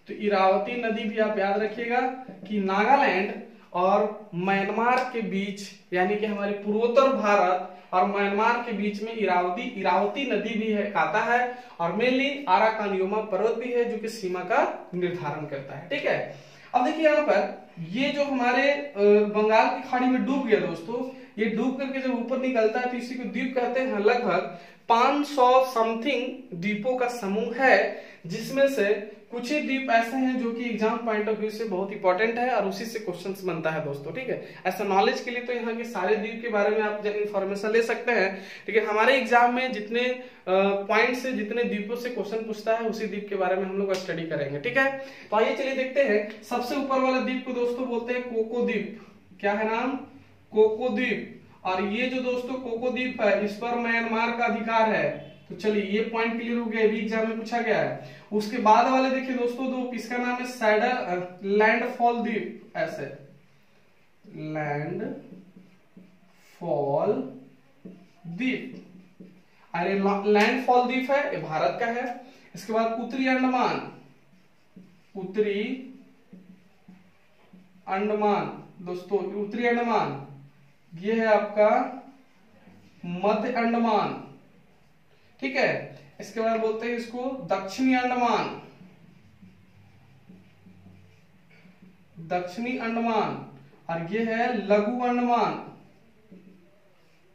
तो इरावती नदी भी आप याद रखिएगा कि नागालैंड और म्यांमार के बीच, यानी कि हमारे पूर्वोत्तर भारत और म्यांमार के बीच में इरावती नदी भी है, आता है। और मेनली आराकान योमा पर्वत भी है जो कि सीमा का निर्धारण करता है, ठीक है। अब देखिए यहाँ पर ये जो हमारे बंगाल की खाड़ी में डूब गया दोस्तों, ये डूब करके जब ऊपर निकलता है तो इसी को द्वीप कहते हैं। लगभग 500 समथिंग द्वीपों का समूह है, जिसमें से कुछ ही द्वीप ऐसे हैं जो कि एग्जाम पॉइंट ऑफ व्यू से बहुत इंपॉर्टेंट है और उसी से क्वेश्चंस बनता है दोस्तों, ठीक है। ऐसा नॉलेज के लिए तो यहाँ के सारे द्वीप के बारे में आप इंफॉर्मेशन ले सकते हैं, लेकिन हमारे एग्जाम में जितने पॉइंट से, जितने द्वीपों से क्वेश्चन पूछता है उसी द्वीप के बारे में हम लोग स्टडी करेंगे, ठीक है। तो आइए चलिए देखते हैं। सबसे ऊपर वाला द्वीप को दोस्तों बोलते हैं कोको द्वीप। क्या है नाम? कोको द्वीप। और ये जो दोस्तों कोको द्वीप है, इस पर म्यांमार का अधिकार है। तो चलिए ये पॉइंट क्लियर हो गया, भी एग्जाम में पूछा गया है। उसके बाद वाले देखिए दोस्तों दो, इसका नाम है सैडल लैंडफॉल द्वीप। ऐसे लैंडफॉल द्वीप, अरे लैंडफॉल द्वीप है, ये भारत का है। इसके बाद उत्तरी अंडमान, उत्तरी अंडमान दोस्तों, उत्तरी अंडमान ये है आपका मध्य अंडमान, ठीक है। इसके बाद बोलते हैं इसको दक्षिणी अंडमान, दक्षिणी अंडमान। और ये है लघु अंडमान,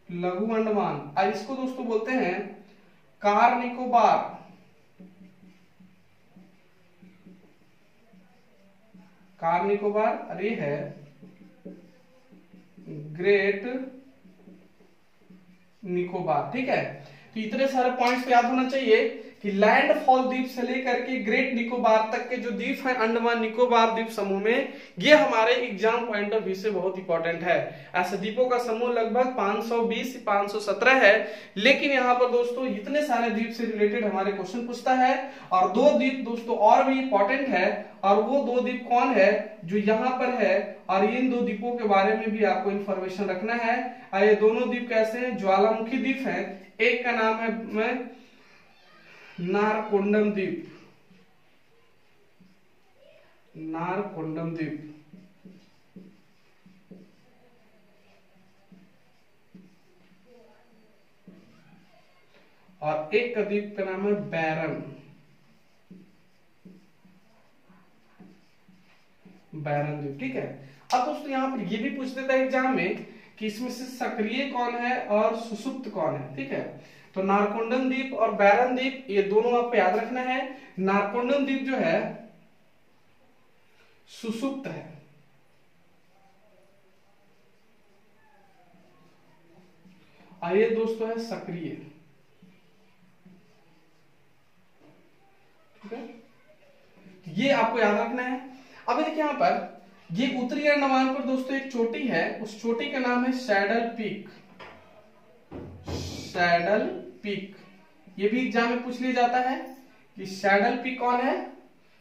लघु अंडमान। और इसको दोस्तों बोलते हैं कार निकोबार, कार निकोबार। और ये है ग्रेट निकोबार, ठीक है। तो इतने सारे पॉइंट्स याद होना चाहिए कि लैंडफॉल द्वीप से लेकर के ग्रेट निकोबार तक के जो द्वीप हैं अंडमान निकोबार द्वीप समूह में, ये हमारे एग्जाम पॉइंट ऑफ व्यू से बहुत इंपॉर्टेंट है। ऐसे द्वीपों का समूह लगभग 520 से 517 है, लेकिन यहाँ पर दोस्तों इतने सारे द्वीप से रिलेटेड हमारे क्वेश्चन पूछता है। और दो द्वीप दोस्तों और भी इंपॉर्टेंट है, और वो दो द्वीप कौन है जो यहाँ पर है, और इन दो द्वीपों के बारे में भी आपको इंफॉर्मेशन रखना है। ये दोनों द्वीप कैसे हैं? ज्वालामुखी द्वीप है। एक का नाम है नारकोंडम द्वीप, नारकोंडम द्वीप। और एक का द्वीप का नाम है बैरन, बैरन द्वीप, ठीक है। अब दोस्तों यहाँ पर ये भी पूछ देता है एग्जाम में कि इसमें से सक्रिय कौन है और सुसुप्त कौन है, ठीक है। तो नारकोंडम द्वीप और बैरन द्वीप ये दोनों आपको याद रखना है। नारकोंडम द्वीप जो है सुसुप्त है, और ये दोस्तों है सक्रिय, ठीक है। ये आपको याद रखना है। अब देखिए यहाँ पर ये उत्तरी अंडमान पर दोस्तों एक चोटी है, उस चोटी का नाम है सैडल पीक, सैडल पीक। ये भी एग्जाम में पूछ लिया जाता है कि सैडल पीक कौन है,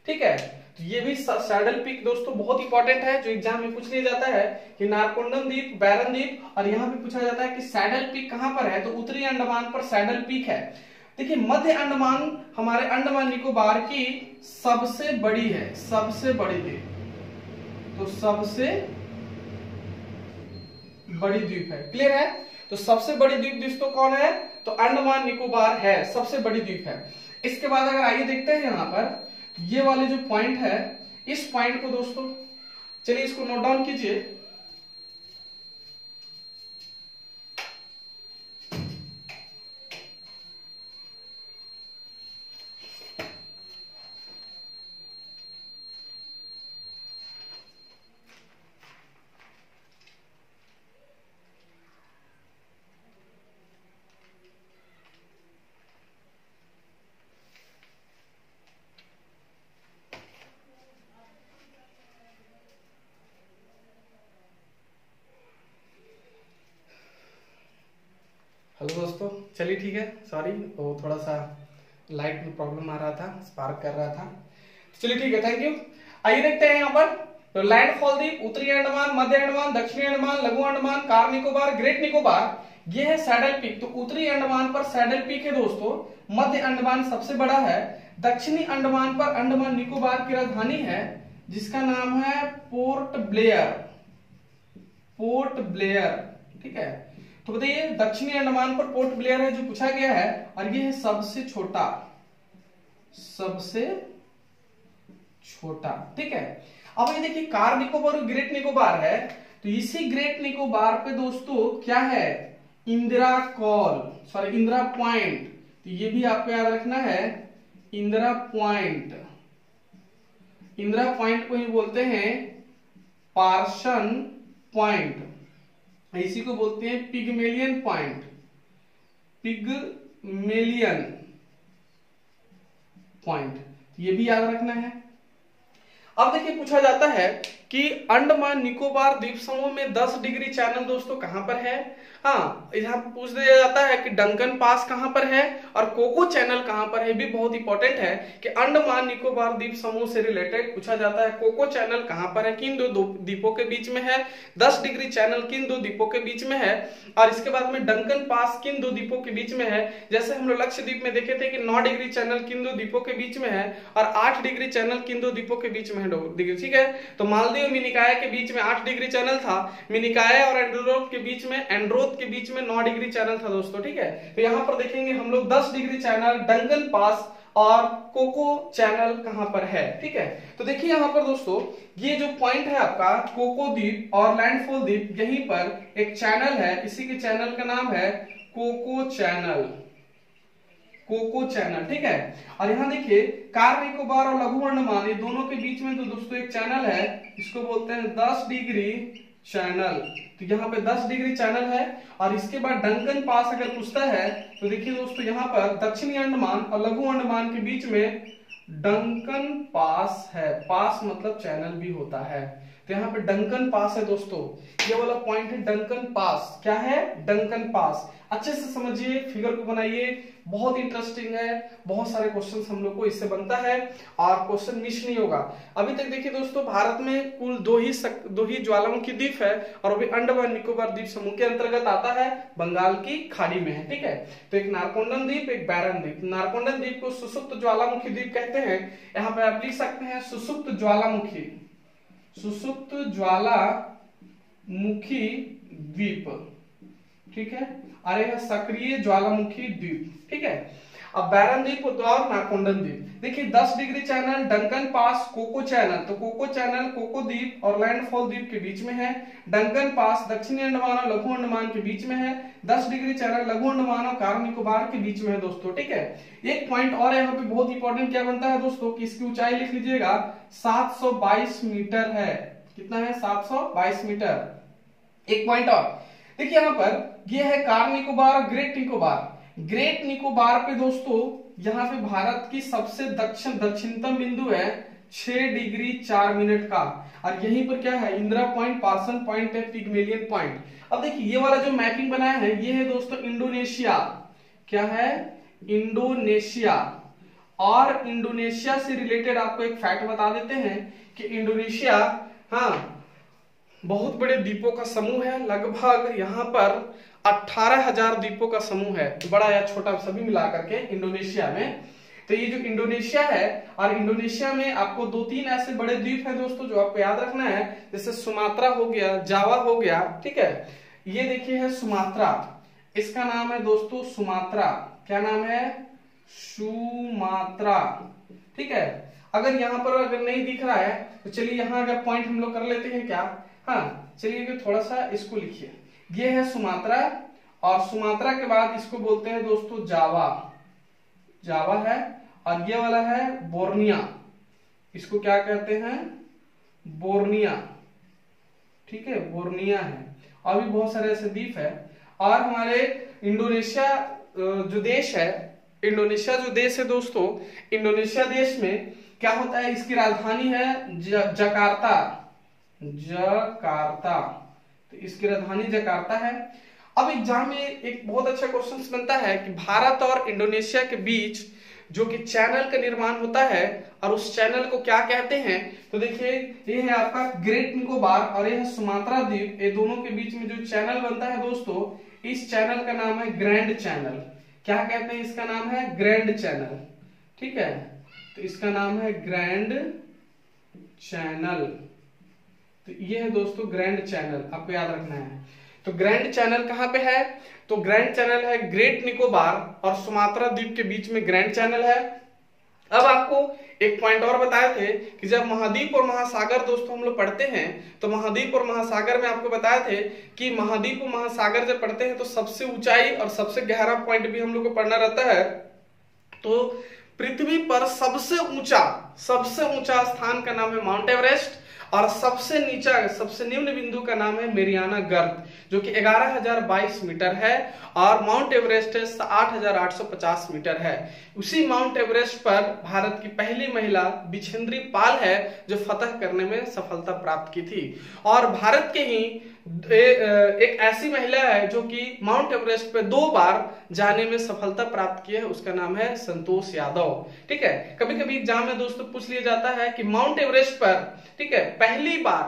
ठीक है। तो ये भी सैडल पीक दोस्तों बहुत इंपॉर्टेंट है, जो एग्जाम में पूछ लिया जाता है कि नारकोंडम द्वीप, बैरन द्वीप, और यहाँ पे पूछा जाता है कि सैडल पीक कहां पर है, तो उत्तरी अंडमान पर सैडल पीक है। देखिए मध्य अंडमान हमारे अंडमान निकोबार की सबसे बड़ी है, सबसे बड़ी द्वीप। तो सबसे बड़ी द्वीप है। क्लियर है? तो सबसे बड़ी द्वीप दोस्तों कौन है? तो अंडमान निकोबार है, सबसे बड़ी द्वीप है। इसके बाद अगर आइए देखते हैं यहां पर ये वाले जो पॉइंट है, इस पॉइंट को दोस्तों चलिए इसको नोट डाउन कीजिए। हेलो दोस्तों, चलिए ठीक है, सॉरी वो थोड़ा सा लाइट में प्रॉब्लम आ रहा था, स्पार्क कर रहा था। चलिए ठीक है, थैंक यू। आइए देखते हैं यहाँ पर तो लैंडफॉल द्वीप, उत्तरी अंडमान, मध्य अंडमान, दक्षिणी अंडमान, लघु अंडमान, कार निकोबार, ग्रेट निकोबार, ये है सैडल पीक। तो उत्तरी अंडमान पर सैडल पीक है दोस्तों, मध्य अंडमान सबसे बड़ा है, दक्षिणी अंडमान पर अंडमान निकोबार की राजधानी है जिसका नाम है पोर्ट ब्लेयर। पोर्ट ब्लेयर, ठीक है। तो बताइए दक्षिणी अंडमान पर पोर्ट ब्लेयर है जो पूछा गया है, और ये है सबसे छोटा, सबसे छोटा, ठीक है। अब ये देखिए कार निकोबार और ग्रेट निकोबार है, तो इसी ग्रेट निकोबार पे दोस्तों क्या है? Indira call, sorry Indira point. तो ये भी आपको याद रखना है, इंदिरा पॉइंट। इंदिरा पॉइंट को ही बोलते हैं पार्सन पॉइंट, इसी को बोलते हैं पिगमेलियन पॉइंट, पिगमेलियन पॉइंट, ये भी याद रखना है। अब देखिए पूछा जाता है कि अंडमान निकोबार द्वीप समूह में 10 डिग्री चैनल दोस्तों कहां पर है? हाँ, यहाँ पूछ दिया जाता है कि डंकन पास कहां पर है और कोको चैनल कहां पर है। भी बहुत इंपॉर्टेंट है कि अंडमान निकोबार द्वीप समूह से रिलेटेड पूछा जाता है कोको चैनल कहां पर है, किन दो द्वीपों के बीच में है, 10 डिग्री चैनल किन दो द्वीपों के बीच में है, और इसके बाद में डंकन पास किन दो द्वीपों के बीच में है। जैसे हम लोग लक्षद्वीप में देखे थे कि 9 डिग्री चैनल किन दो द्वीपों के बीच में है और 8 डिग्री चैनल किन दो द्वीपों के बीच में है, ठीक है। तो मालदीव और मिनिकाया के बीच में 8 डिग्री चैनल था, मिनिकाया और एंड्रोथ के बीच में 9 डिग्री चैनल था दोस्तों, ठीक है। तो यहां पर देखेंगे हम लोग 10 डिग्री चैनल, डंकन पास और कोको चैनल कहां पर है, ठीक है। तो देखिए यहां पर दोस्तों ये जो पॉइंट है आपका कोको द्वीप और लैंडफॉल द्वीप, यहीं पर एक चैनल है, इसी के चैनल का नाम है कोको चैनल, कोको चैनल, ठीक है। और यहाँ देखिए कार निकोबार और लघु अंडमान, ये दोनों के बीच में तो दोस्तों एक चैनल है, इसको बोलते हैं 10 डिग्री चैनल। तो यहाँ पे 10 डिग्री चैनल है। और इसके बाद डंकन पास अगर पूछता है तो देखिए दोस्तों यहाँ पर दक्षिणी अंडमान और लघु अंडमान के बीच में डंकन पास है, पास मतलब चैनल भी होता है। तो यहाँ पे डंकन पास है दोस्तों, ये वाला पॉइंट है डंकन पास। क्या है? Duncan pass. अच्छे से समझिए, फिगर को बनाइए, बहुत इंटरेस्टिंग है, बहुत सारे क्वेश्चंस हम लोग को इससे बनता है और क्वेश्चन मिस नहीं होगा। अभी तक देखिए दोस्तों भारत में कुल दो ही ज्वालामुखी द्वीप है और वो भी अंडमान निकोबार द्वीप समूह के अंतर्गत आता है, बंगाल की खाड़ी में है, ठीक है। तो एक नारकोंडम द्वीप, एक बैरन द्वीप। नारकोंडम द्वीप को सुसुप्त ज्वालामुखी द्वीप कहते हैं। यहाँ पे आप लिख सकते हैं सुसुप्त ज्वालामुखी, सुसुप्त ज्वालामुखी द्वीप, ठीक है। और यह सक्रिय ज्वालामुखी द्वीप, ठीक है। अब बैरन द्वीप और नारकोंडम द्वीप, देखिए 10 degree channel, Duncan pass, Coco channel. तो कोको चैनल कोको द्वीप और लैंडफॉल द्वीप के बीच में है। डंकन पास दक्षिणी अंडमान और लघु अंडमान के बीच में है। 10 डिग्री चैनल लघु अंडमान और कार निकोबार के बीच में है दोस्तों, ठीक है। एक पॉइंट और यहाँ पे बहुत इंपॉर्टेंट क्या बनता है दोस्तों कि इसकी ऊंचाई लिख लीजिएगा 722 मीटर है। कितना है? 722 मीटर। एक पॉइंट और देखिए यहाँ पर ये है कार निकोबार और ग्रेट निकोबार। ग्रेट निकोबार पे दोस्तों यहाँ पे भारत की सबसे दक्षिणतम बिंदु है 6 डिग्री 4 मिनट का, और यहीं पर क्या है? इंदिरा पॉइंट, पार्सन पॉइंट है, पिगमेलियन पॉइंट। अब देखिए ये वाला जो मैपिंग बनाया है ये है दोस्तों इंडोनेशिया। क्या है? इंडोनेशिया। और इंडोनेशिया से रिलेटेड आपको एक फैक्ट बता देते हैं कि इंडोनेशिया, हाँ, बहुत बड़े द्वीपों का समूह है। लगभग यहाँ पर 18,000 द्वीपों का समूह है, बड़ा या छोटा सभी मिलाकर के इंडोनेशिया में। तो ये जो इंडोनेशिया है, और इंडोनेशिया में आपको 2-3 ऐसे बड़े द्वीप हैं दोस्तों जो आपको याद रखना है, जैसे सुमात्रा हो गया, जावा हो गया, ठीक है। ये देखिए है सुमात्रा, इसका नाम है दोस्तों सुमात्रा। क्या नाम है? सुमात्रा। ठीक है, अगर यहाँ पर अगर नहीं दिख रहा है तो चलिए यहाँ अगर पॉइंट हम लोग कर लेते हैं क्या। हाँ चलिए थोड़ा सा इसको लिखिए, ये है सुमात्रा और सुमात्रा के बाद इसको बोलते हैं दोस्तों जावा, जावा है। और ये वाला है बोर्निया, इसको क्या कहते हैं? बोर्निया। ठीक है, बोर्निया है। और भी बहुत सारे ऐसे द्वीप है। और हमारे इंडोनेशिया जो देश है, इंडोनेशिया जो देश है दोस्तों, इंडोनेशिया देश में क्या होता है? इसकी राजधानी है जकार्ता, जकार्ता। तो इसकी राजधानी जकार्ता है। अब एग्जाम में एक बहुत अच्छा क्वेश्चन बनता है कि भारत और इंडोनेशिया के बीच जो कि चैनल का निर्माण होता है और उस चैनल को क्या कहते हैं। तो देखिए ये है आपका ग्रेट निकोबार और ये है सुमात्रा द्वीप, ये दोनों के बीच में जो चैनल बनता है दोस्तों, इस चैनल का नाम है ग्रैंड चैनल। क्या कहते हैं? इसका नाम है ग्रैंड चैनल। ठीक है, तो इसका नाम है ग्रैंड चैनल। तो ये है दोस्तों ग्रैंड चैनल, आपको याद रखना है। तो ग्रैंड चैनल कहां पे है? तो ग्रैंड चैनल है ग्रेट निकोबार और सुमात्रा द्वीप के बीच में ग्रैंड चैनल है। अब आपको एक पॉइंट और बताए थे कि जब महाद्वीप और महासागर दोस्तों हम लोग पढ़ते हैं, तो महाद्वीप और महासागर में आपको बताए थे कि महाद्वीप और महासागर जब पढ़ते हैं तो सबसे ऊंचाई और सबसे गहरा पॉइंट भी हम लोग को पढ़ना रहता है। तो पृथ्वी पर सबसे ऊंचा स्थान का नाम है माउंट एवरेस्ट और सबसे नीचा सबसे निम्न बिंदु का नाम है मेरियाना गर्त, जो कि 11,022 मीटर है। और माउंट एवरेस्ट 8,850 मीटर है। उसी माउंट एवरेस्ट पर भारत की पहली महिला बिछेंद्री पाल है जो फतह करने में सफलता प्राप्त की थी। और भारत के ही एक ऐसी महिला है जो कि माउंट एवरेस्ट पे 2 बार जाने में सफलता प्राप्त की है, उसका नाम है संतोष यादव। ठीक है, कभी कभी एग्जाम में दोस्तों पूछ लिया जाता है कि माउंट एवरेस्ट पर, ठीक है, पहली बार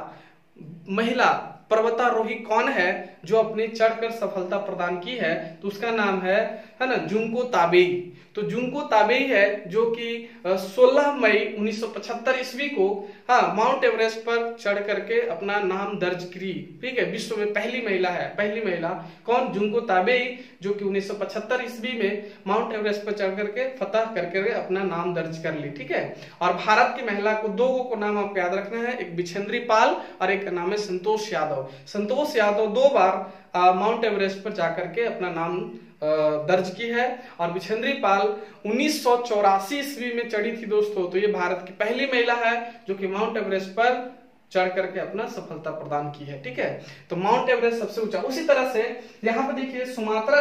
महिला पर्वतारोही कौन है जो अपने चढ़कर सफलता प्रदान की है। तो उसका नाम है ना जुंको ताबेई। तो जुंको ताबेई है जो कि 16 मई 1975 ईस्वी को माउंट एवरेस्ट पर चढ़ करके अपना नाम दर्ज की। ठीक है, विश्व में पहली महिला है। पहली महिला कौन? जुंको ताबेई, जो कि 1975 ईस्वी में माउंट एवरेस्ट पर चढ़ करके फतह करके अपना नाम दर्ज कर ली। ठीक है, और भारत की महिला को 2 को नाम आपको याद रखना है, एक बिछेंद्री पाल और एक का नाम है संतोष यादव। संतोष यादव 2 बार माउंट एवरेस्ट पर जाकर के अपना नाम दर्ज की है। और बिछेंद्री पाल 1984 ईस्वी में चढ़ी थी दोस्तों। तो ये भारत की पहली महिला है जो कि माउंट एवरेस्ट पर चढ़ करके अपना सफलता प्रदान की है। ठीक है, तो माउंट एवरेस्ट सबसे ऊंचा। उसी तरह से यहाँ पे देखिए सुमात्रा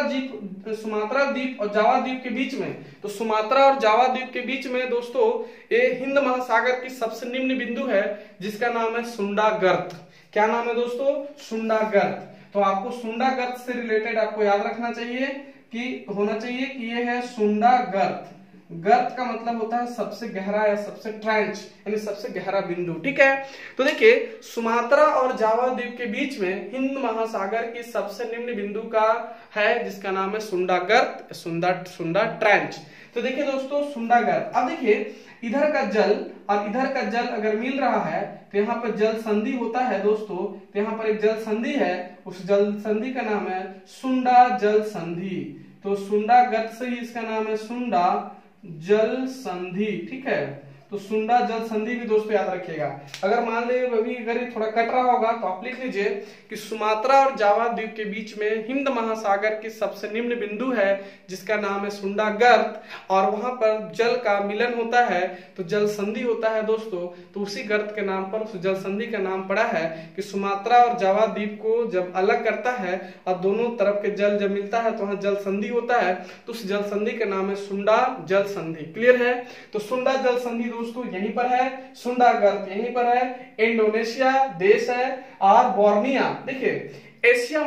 द्वीप और जावा द्वीप के बीच में, तो सुमात्रा और जावा द्वीप के बीच में दोस्तों ये हिंद महासागर की सबसे निम्न बिंदु है जिसका नाम है सुंडा गर्त। क्या नाम है दोस्तों? सुंडा गर्त। तो आपको सुंडा गर्त से रिलेटेड आपको याद रखना चाहिए कि होना चाहिए कि ये है सुंडा गर्त। गर्त का मतलब होता है सबसे गहरा या सबसे ट्रेंच, यानी सबसे गहरा बिंदु। ठीक है, तो देखिए सुमात्रा और जावा द्वीप के बीच में हिंद महासागर की सबसे निम्न बिंदु का है जिसका नाम है सुंडा गर्त, सुंडा ट्रेंच। तो देखिए दोस्तों सुंडा गर्त। अब देखिए इधर का जल और इधर का जल अगर मिल रहा है तो यहाँ पर जल संधि होता है दोस्तों। तो यहाँ पर एक जल संधि है, उस जल संधि का नाम है सुंडा जल संधि। तो सुंडा गर्त से ही इसका नाम है सुंडा जल संधि। ठीक है, तो सुंडा जल संधि भी दोस्तों याद रखिएगा। अगर मान ले अभी अगर ये थोड़ा कट रहा होगा तो आप लिख लीजिए कि सुमात्रा और जावा द्वीप के बीच में हिंद महासागर की सबसे निम्न बिंदु है जिसका नाम है सुंडा गर्त, और वहां पर जल का मिलन होता है तो जल संधि होता है दोस्तों। तो उसी गर्त के नाम पर उस जल संधि का नाम पड़ा है कि सुमात्रा और जावा द्वीप को जब अलग करता है और दोनों तरफ के जल जब मिलता है तो वहां जल संधि होता है, तो उस जल संधि का नाम है सुंडा जल संधि। क्लियर है? तो सुंडा जल संधि दोस्तों यहीं पर है, सुंडा गर्त यहीं पर है, इंडोनेशिया देश है। और बोर्निया देखिए एशिया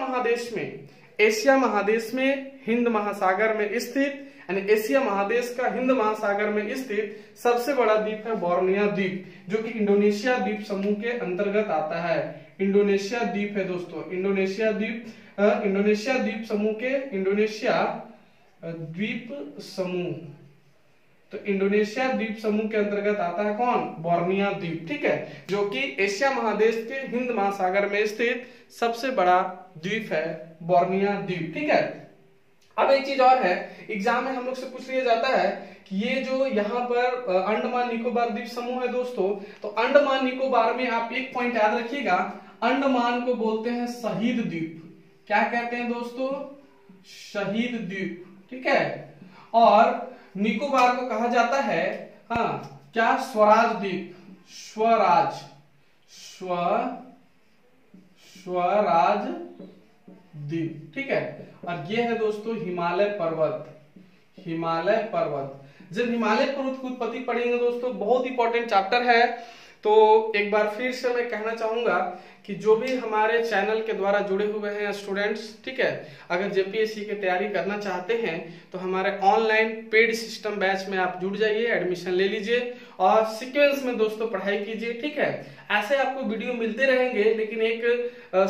महादेश में हिंद महासागर में स्थित, यानी एशिया महादेश का हिंद महासागर में स्थित सबसे बड़ा द्वीप है बोर्निया द्वीप, जो कि इंडोनेशिया द्वीप समूह के अंतर्गत आता है। इंडोनेशिया द्वीप है दोस्तों, इंडोनेशिया द्वीप समूह के इंडोनेशिया द्वीप समूह तो इंडोनेशिया द्वीप समूह के अंतर्गत आता है कौन? बोर्निया द्वीप, ठीक है, जो कि एशिया महादेश के हिंद महासागर में स्थित सबसे बड़ा द्वीप है, बोर्निया द्वीप, ठीक है। अब एक चीज और है, एग्जाम में हम लोग से पूछ लिया जाता है कि ये जो यहाँ पर अंडमान निकोबार द्वीप समूह है दोस्तों, तो अंडमान निकोबार में आप एक पॉइंट याद रखिएगा, अंडमान को बोलते हैं शहीद द्वीप। क्या कहते हैं दोस्तों? शहीद द्वीप, ठीक है। और निकोबार को कहा जाता है क्या? स्वराज द्वीप, स्वराज द्वीप, ठीक है। और ये है दोस्तों हिमालय पर्वत। जब हिमालय पर्वत की उत्पत्ति पढ़ेंगे दोस्तों, बहुत इंपॉर्टेंट चैप्टर है। तो एक बार फिर से मैं कहना चाहूंगा कि जो भी हमारे चैनल के द्वारा जुड़े हुए हैं स्टूडेंट्स, ठीक है, अगर जेपीएससी की तैयारी करना चाहते हैं तो हमारे ऑनलाइन पेड सिस्टम बैच में आप जुड़ जाइए, एडमिशन ले लीजिए और सीक्वेंस में दोस्तों पढ़ाई कीजिए, ठीक है। ऐसे आपको वीडियो मिलते रहेंगे, लेकिन एक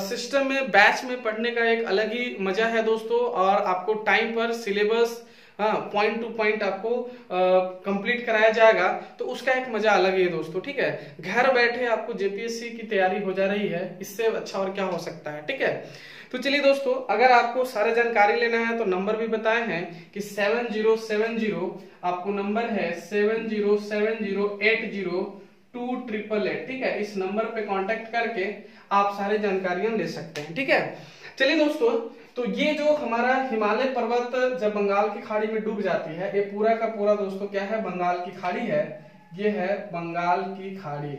सिस्टम में बैच में पढ़ने का एक अलग ही मजा है दोस्तों, और आपको टाइम पर सिलेबस पॉइंट टू पॉइंट आपको कंप्लीट कराया जाएगा, तो उसका एक मजा अलग ही है दोस्तों, ठीक है। घर बैठे आपको जेपीएससी की तैयारी हो जा रही है, इससे अच्छा और क्या हो सकता है, ठीक है। तो चलिए दोस्तों, अगर आपको सारे जानकारी लेना है तो नंबर भी बताए हैं कि 7070 आपको नंबर है 7070802888, ठीक है। इस नंबर पे कांटेक्ट करके आप सारे जानकारियां ले सकते हैं, ठीक है। चलिए दोस्तों, तो ये जो हमारा हिमालय पर्वत जब बंगाल की खाड़ी में डूब जाती है, ये पूरा का पूरा दोस्तों क्या है? बंगाल की खाड़ी है। ये है बंगाल की खाड़ी,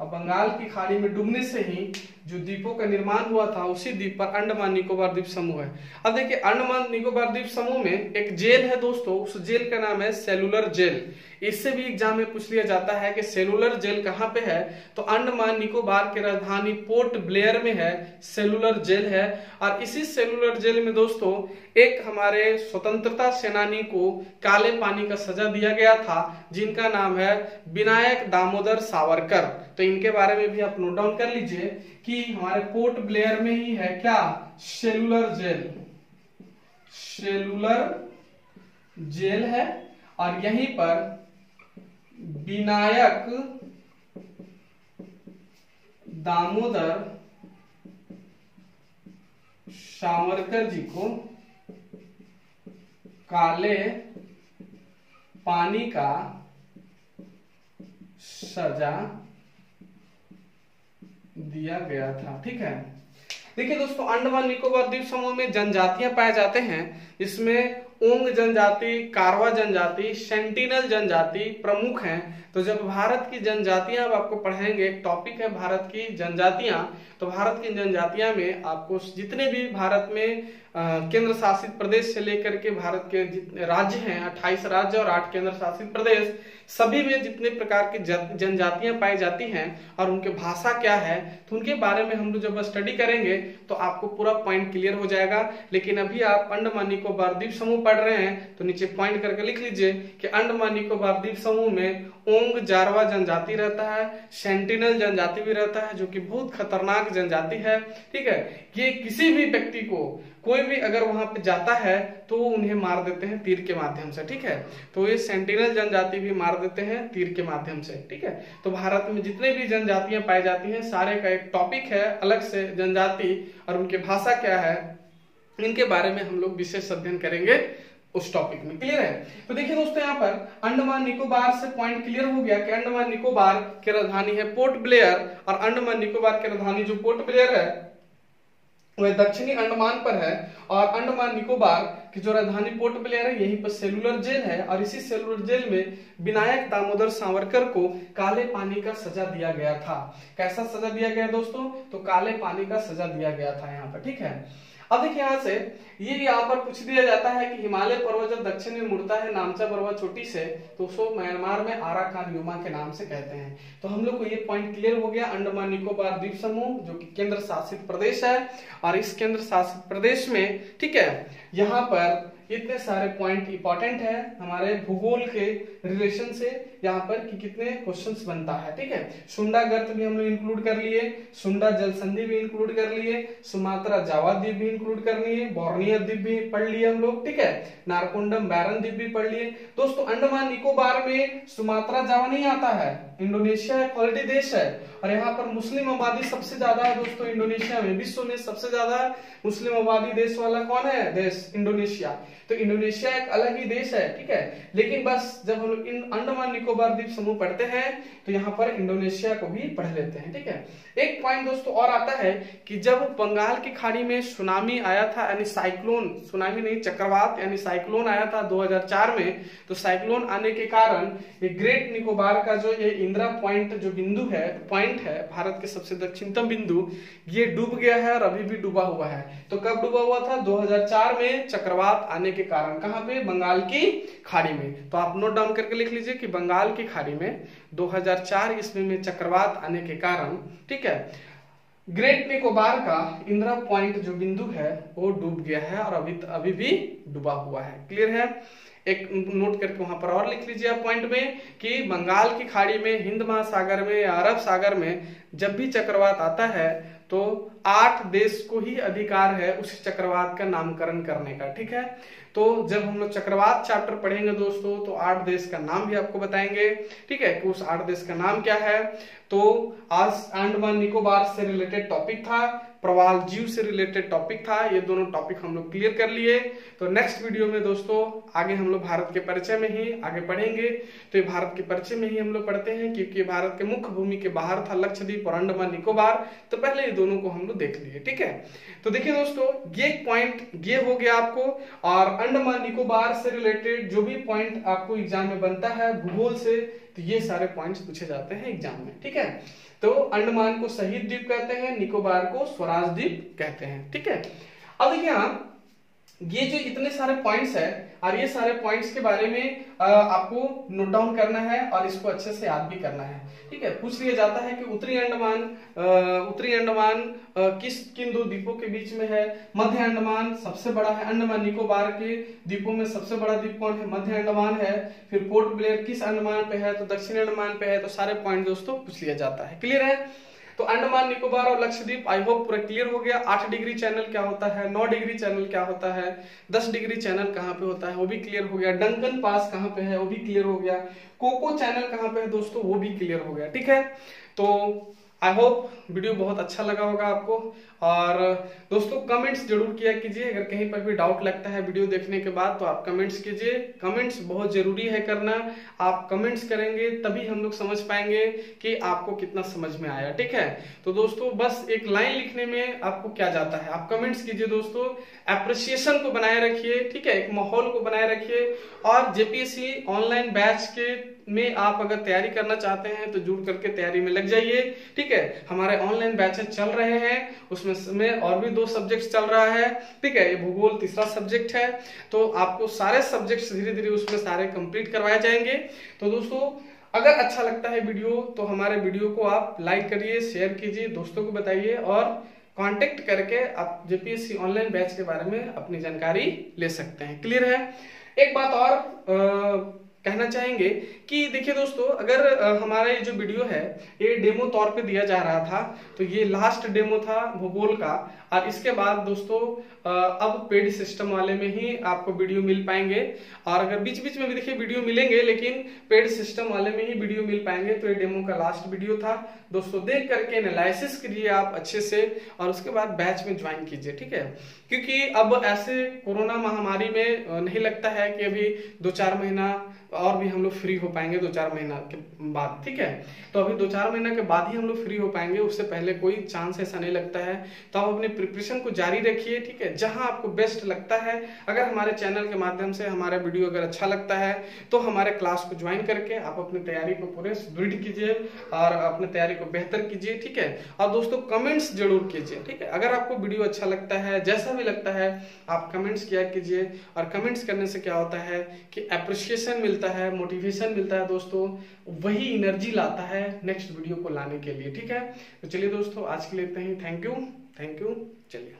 अब बंगाल की खाड़ी में डूबने से ही जो द्वीपों का निर्माण हुआ था, उसी द्वीप पर अंडमान निकोबार द्वीप समूह है। अब देखिए, अंडमान निकोबार द्वीप समूह में एक जेल है दोस्तों, उस जेल का नाम है सेलुलर जेल। इससे भी एग्जाम में पूछ लिया जाता है कि सेलुलर जेल कहाँ पे है, तो अंडमान निकोबार की राजधानी पोर्ट ब्लेयर में है सेलुलर जेल है। और इसी सेलुलर जेल में दोस्तों एक हमारे स्वतंत्रता सेनानी को काले पानी का सजा दिया गया था, जिनका नाम है विनायक दामोदर सावरकर। तो इनके बारे में भी आप नोट डाउन कर लीजिए कि हमारे पोर्ट ब्लेयर में ही है क्या? सेलुलर जेल है, और यहीं पर विनायक दामोदर सावरकर जी को काले पानी का सजा दिया गया था, ठीक है। देखिए दोस्तों, अंडमान निकोबार द्वीप समूह में जनजातियां पाए जाते हैं। इसमें ओंग जनजाति, कारवा जनजाति, सेंटिनल जनजाति प्रमुख हैं। तो जब भारत की जनजातियां अब आपको पढ़ाएंगे, एक टॉपिक है भारत की जनजातियां, तो भारत की जनजातियां में आपको जितने भी भारत में केंद्र शासित प्रदेश से लेकर के भारत के जितने राज्य हैं, 28 राज्य और 8 केंद्र शासित प्रदेश, सभी में जितने प्रकार की जनजातियां पाई जाती हैं और उनके भाषा क्या है, तो उनके बारे में हम लोग जब स्टडी करेंगे तो आपको पूरा पॉइंट क्लियर हो जाएगा। लेकिन अभी आप अंडमान निकोबार द्वीप समूह पढ़ रहे हैं, तो नीचे पॉइंट करके लिख लीजिए कि अंडमान निकोबार द्वीप समूह में ओंग जारवा जनजाति रहता है, सेंटिनल जनजाति भी रहता है, जो कि बहुत खतरनाक जनजाति है, ठीक है। ये किसी भी व्यक्ति को, कोई भी अगर वहां पे जाता है तो उन्हें मार देते हैं तीर के माध्यम से, ठीक है। तो ये सेंटिनल जनजाति भी मार देते हैं तीर के माध्यम से, ठीक है। तो भारत में जितने भी जनजातियां पाई जाती हैं, सारे का एक टॉपिक है अलग से, जनजाति और उनकी भाषा क्या है, इनके बारे में हम लोग विशेष अध्ययन करेंगे उस टॉपिक में। क्लियर है? तो देखिए दोस्तों, यहाँ पर अंडमान निकोबार से पॉइंट क्लियर हो गया कि अंडमान निकोबार की राजधानी है पोर्ट ब्लेयर, और अंडमान निकोबार की राजधानी जो पोर्ट ब्लेयर है वह दक्षिणी अंडमान पर है, और अंडमान निकोबार की जो राजधानी पोर्ट ब्लेयर है, यहीं पर सेलुलर जेल है। और इसी सेलुलर जेल में विनायक दामोदर सावरकर को काले पानी का सजा दिया गया था। कैसा सजा दिया गया दोस्तों? तो काले पानी का सजा दिया गया था यहाँ पर, ठीक है। अब देखिए, यहाँ से ये यहाँ पर पूछ दिया जाता है कि हिमालय पर्वत जब दक्षिण में मुड़ता है नामचा बरवा चोटी से, तो उसको म्यांमार में आराकान यूमा के नाम से कहते हैं। तो हम लोग को ये पॉइंट क्लियर हो गया। अंडमान निकोबार द्वीप समूह जो कि केंद्र शासित प्रदेश है, और इस केंद्र शासित प्रदेश में, ठीक है, यहाँ पर इतने सारे पॉइंट इंपॉर्टेंट है हमारे भूगोल के रिलेशन से यहाँ पर कि कितने क्वेश्चंस बनता है। ठीक है, सुंडा गर्त भी हम लोग इंक्लूड कर लिए, सुंडा जल संधि भी इंक्लूड कर लिए, सुमात्रा जावा द्वीप भी इंक्लूड कर लिए, बोर्नियो द्वीप भी पढ़ लिए हम लोग। ठीक है, नारकोंडम बैरन द्वीप भी पढ़ लिए। दोस्तों अंडमान निकोबार में सुमात्रा जावा नहीं आता है, इंडोनेशिया एक हॉलिडे देश है और यहाँ पर मुस्लिम आबादी सबसे ज्यादा है दोस्तों। इंडोनेशिया में विश्व में सबसे ज्यादा मुस्लिम आबादी देश वाला कौन है देश? इंडोनेशिया। तो इंडोनेशिया एक अलग ही देश है। ठीक है, लेकिन बस जब हम लोग इन अंडमान निकोबार द्वीप समूह पढ़ते हैं तो यहाँ पर इंडोनेशिया को भी पढ़ लेते हैं। ठीक है, एक पॉइंट दोस्तों और आता है कि जब बंगाल की खाड़ी में सुनामी आया था, यानी साइक्लोन, सुनामी नहीं चक्रवात यानी साइक्लोन आया था 2004 में, तो साइक्लोन आने के कारण ये ग्रेट निकोबार का जो ये इंदिरा पॉइंट जो बिंदु है, पॉइंट है भारत के सबसे दक्षिणतम बिंदु, ये डूब गया है और अभी भी डूबा हुआ है। तो कब डूबा हुआ था? 2004 में चक्रवात आने के कारण। कहां पे? बंगाल की खाड़ी में। तो आप नोट डाउन करके लिख लीजिए कि बंगाल की खाड़ी में 2004 ईस्वी में चक्रवात आने के कारण, ठीक है, ग्रेट निकोबार का इंदिरा पॉइंट जो बिंदु है वो डूब गया है और अभी भी डूबा हुआ है। क्लियर है? एक नोट करके वहां पर और लिख लीजिए आप पॉइंट में कि बंगाल की खाड़ी में, हिंद महासागर में या अरब सागर में जब भी चक्रवात आता है तो 8 देश को ही अधिकार है उस चक्रवात का नामकरण करने का। ठीक है, तो जब हम लोग चक्रवात चैप्टर पढ़ेंगे दोस्तों तो 8 देश का नाम भी आपको बताएंगे। ठीक है, कि उस 8 देश का नाम क्या है। तो आज अंडमान निकोबार से रिलेटेड टॉपिक था, प्रवाल जीव से रिलेटेड टॉपिक था, ये दोनों टॉपिक हम लोग क्लियर कर लिए। तो नेक्स्ट वीडियो में दोस्तों आगे हम लोग भारत के परिचय में ही आगे पढ़ेंगे। तो ये भारत के परिचय में ही हम लोग पढ़ते हैं क्योंकि भारत के मुख्य भूमि के बाहर था लक्षद्वीप और अंडमान निकोबार, तो पहले ये दोनों को हम लोग देख लिए। ठीक है, तो देखिए दोस्तों ये पॉइंट ये हो गया आपको, और अंडमान निकोबार से रिलेटेड जो भी पॉइंट आपको एग्जाम में बनता है भूगोल से, तो ये सारे पॉइंट्स पूछे जाते हैं एग्जाम में। ठीक है, तो अंडमान को शहीद द्वीप कहते हैं, निकोबार को स्वराज द्वीप कहते हैं। ठीक है, अब देखिए आप ये जो इतने सारे पॉइंट्स है और ये सारे पॉइंट्स के बारे में आपको नोट डाउन करना है और इसको अच्छे से याद भी करना है। ठीक है, पूछ लिया जाता है कि उत्तरी अंडमान किन दो द्वीपों के बीच में है? मध्य अंडमान सबसे बड़ा है, अंडमान निकोबार के द्वीपों में सबसे बड़ा द्वीप कौन है? मध्य अंडमान है। फिर पोर्ट ब्लेयर किस अंडमान पे है? तो दक्षिण अंडमान पे है। तो सारे पॉइंट दोस्तों पूछ लिया जाता है। क्लियर है? तो अंडमान निकोबार और लक्षद्वीप आई होप पूरा क्लियर हो गया। 8 डिग्री चैनल क्या होता है, 9 डिग्री चैनल क्या होता है, 10 डिग्री चैनल कहाँ पे होता है वो भी क्लियर हो गया, डंकन पास कहाँ पे है वो भी क्लियर हो गया, कोको चैनल कहाँ पे है दोस्तों वो भी क्लियर हो गया। ठीक है, तो आई होप वीडियो बहुत अच्छा लगा होगा आपको। और दोस्तों कमेंट्स जरूर किया कीजिए, अगर कहीं पर भी डाउट लगता है वीडियो देखने के बाद तो आप कमेंट्स कीजिए। कमेंट्स बहुत जरूरी है करना, आप कमेंट्स करेंगे तभी हम लोग समझ पाएंगे कि आपको कितना समझ में आया। ठीक है, तो दोस्तों बस एक लाइन लिखने में आपको क्या जाता है, आप कमेंट्स कीजिए दोस्तों, एप्रिसिएशन को बनाए रखिए। ठीक है, एक माहौल को बनाए रखिए। और जेपीएससी ऑनलाइन बैच के में आप अगर तैयारी करना चाहते हैं तो जुड़ करके तैयारी में लग जाइए। ठीक है, हमारे ऑनलाइन बैचेस चल रहे हैं, उसमें और भी 2 सब्जेक्ट चल रहा है। ठीक है, ये भूगोल तीसरा सब्जेक्ट है, तो आपको सारे सब्जेक्ट्स धीरे धीरे उसमें सारे कंप्लीट करवाए जाएंगे। तो दोस्तों अगर अच्छा लगता है वीडियो तो हमारे वीडियो को आप लाइक करिए, शेयर कीजिए, दोस्तों को बताइए और कांटेक्ट करके आप जेपीएससी ऑनलाइन बैच के बारे में अपनी जानकारी ले सकते हैं। क्लियर है? एक बात और कहना चाहेंगे कि देखिए दोस्तों अगर हमारा ये जो वीडियो है ये डेमो तौर पे दिया जा रहा था, तो ये लास्ट डेमो था भूगोल का, और इसके बाद दोस्तों अब पेड सिस्टम वाले में ही आपको वीडियो मिल पाएंगे। और अगर बीच बीच में भी देखिए वीडियो मिलेंगे लेकिन पेड सिस्टम वाले में ही वीडियो मिल पाएंगे। तो ये डेमो का लास्ट वीडियो था दोस्तों, देख करके एनालिसिस कीजिए आप अच्छे से और उसके बाद बैच में ज्वाइन कीजिए। ठीक है, क्योंकि अब ऐसे कोरोना महामारी में नहीं लगता है कि अभी 2-4 महीना और भी हम लोग फ्री हो पाएंगे 2-4 महीना के बाद। ठीक है, तो अभी 2-4 महीना के बाद ही हम लोग फ्री हो पाएंगे, उससे पहले कोई चांस ऐसा नहीं लगता है। तो आप अपने प्रिपरेशन को जारी रखिए। ठीक है, जहां आपको बेस्ट लगता है, अगर हमारे चैनल के माध्यम से हमारा वीडियो अगर अच्छा लगता है तो हमारे क्लास को ज्वाइन करके आप अपनी तैयारी को पूरे सुदृढ़ कीजिए और अपनी तैयारी को बेहतर कीजिए। ठीक है, और दोस्तों कमेंट्स जरूर कीजिए। ठीक है, अगर आपको वीडियो अच्छा लगता है, जैसा भी लगता है, आप कमेंट्स किया कीजिए। और कमेंट्स करने से क्या होता है कि एप्रिसिएशन मिलता है, मोटिवेशन मिलता है दोस्तों, वही एनर्जी लाता है नेक्स्ट वीडियो को लाने के लिए। ठीक है, तो चलिए दोस्तों आज के लिए इतना ही। थैंक यू, चलिए।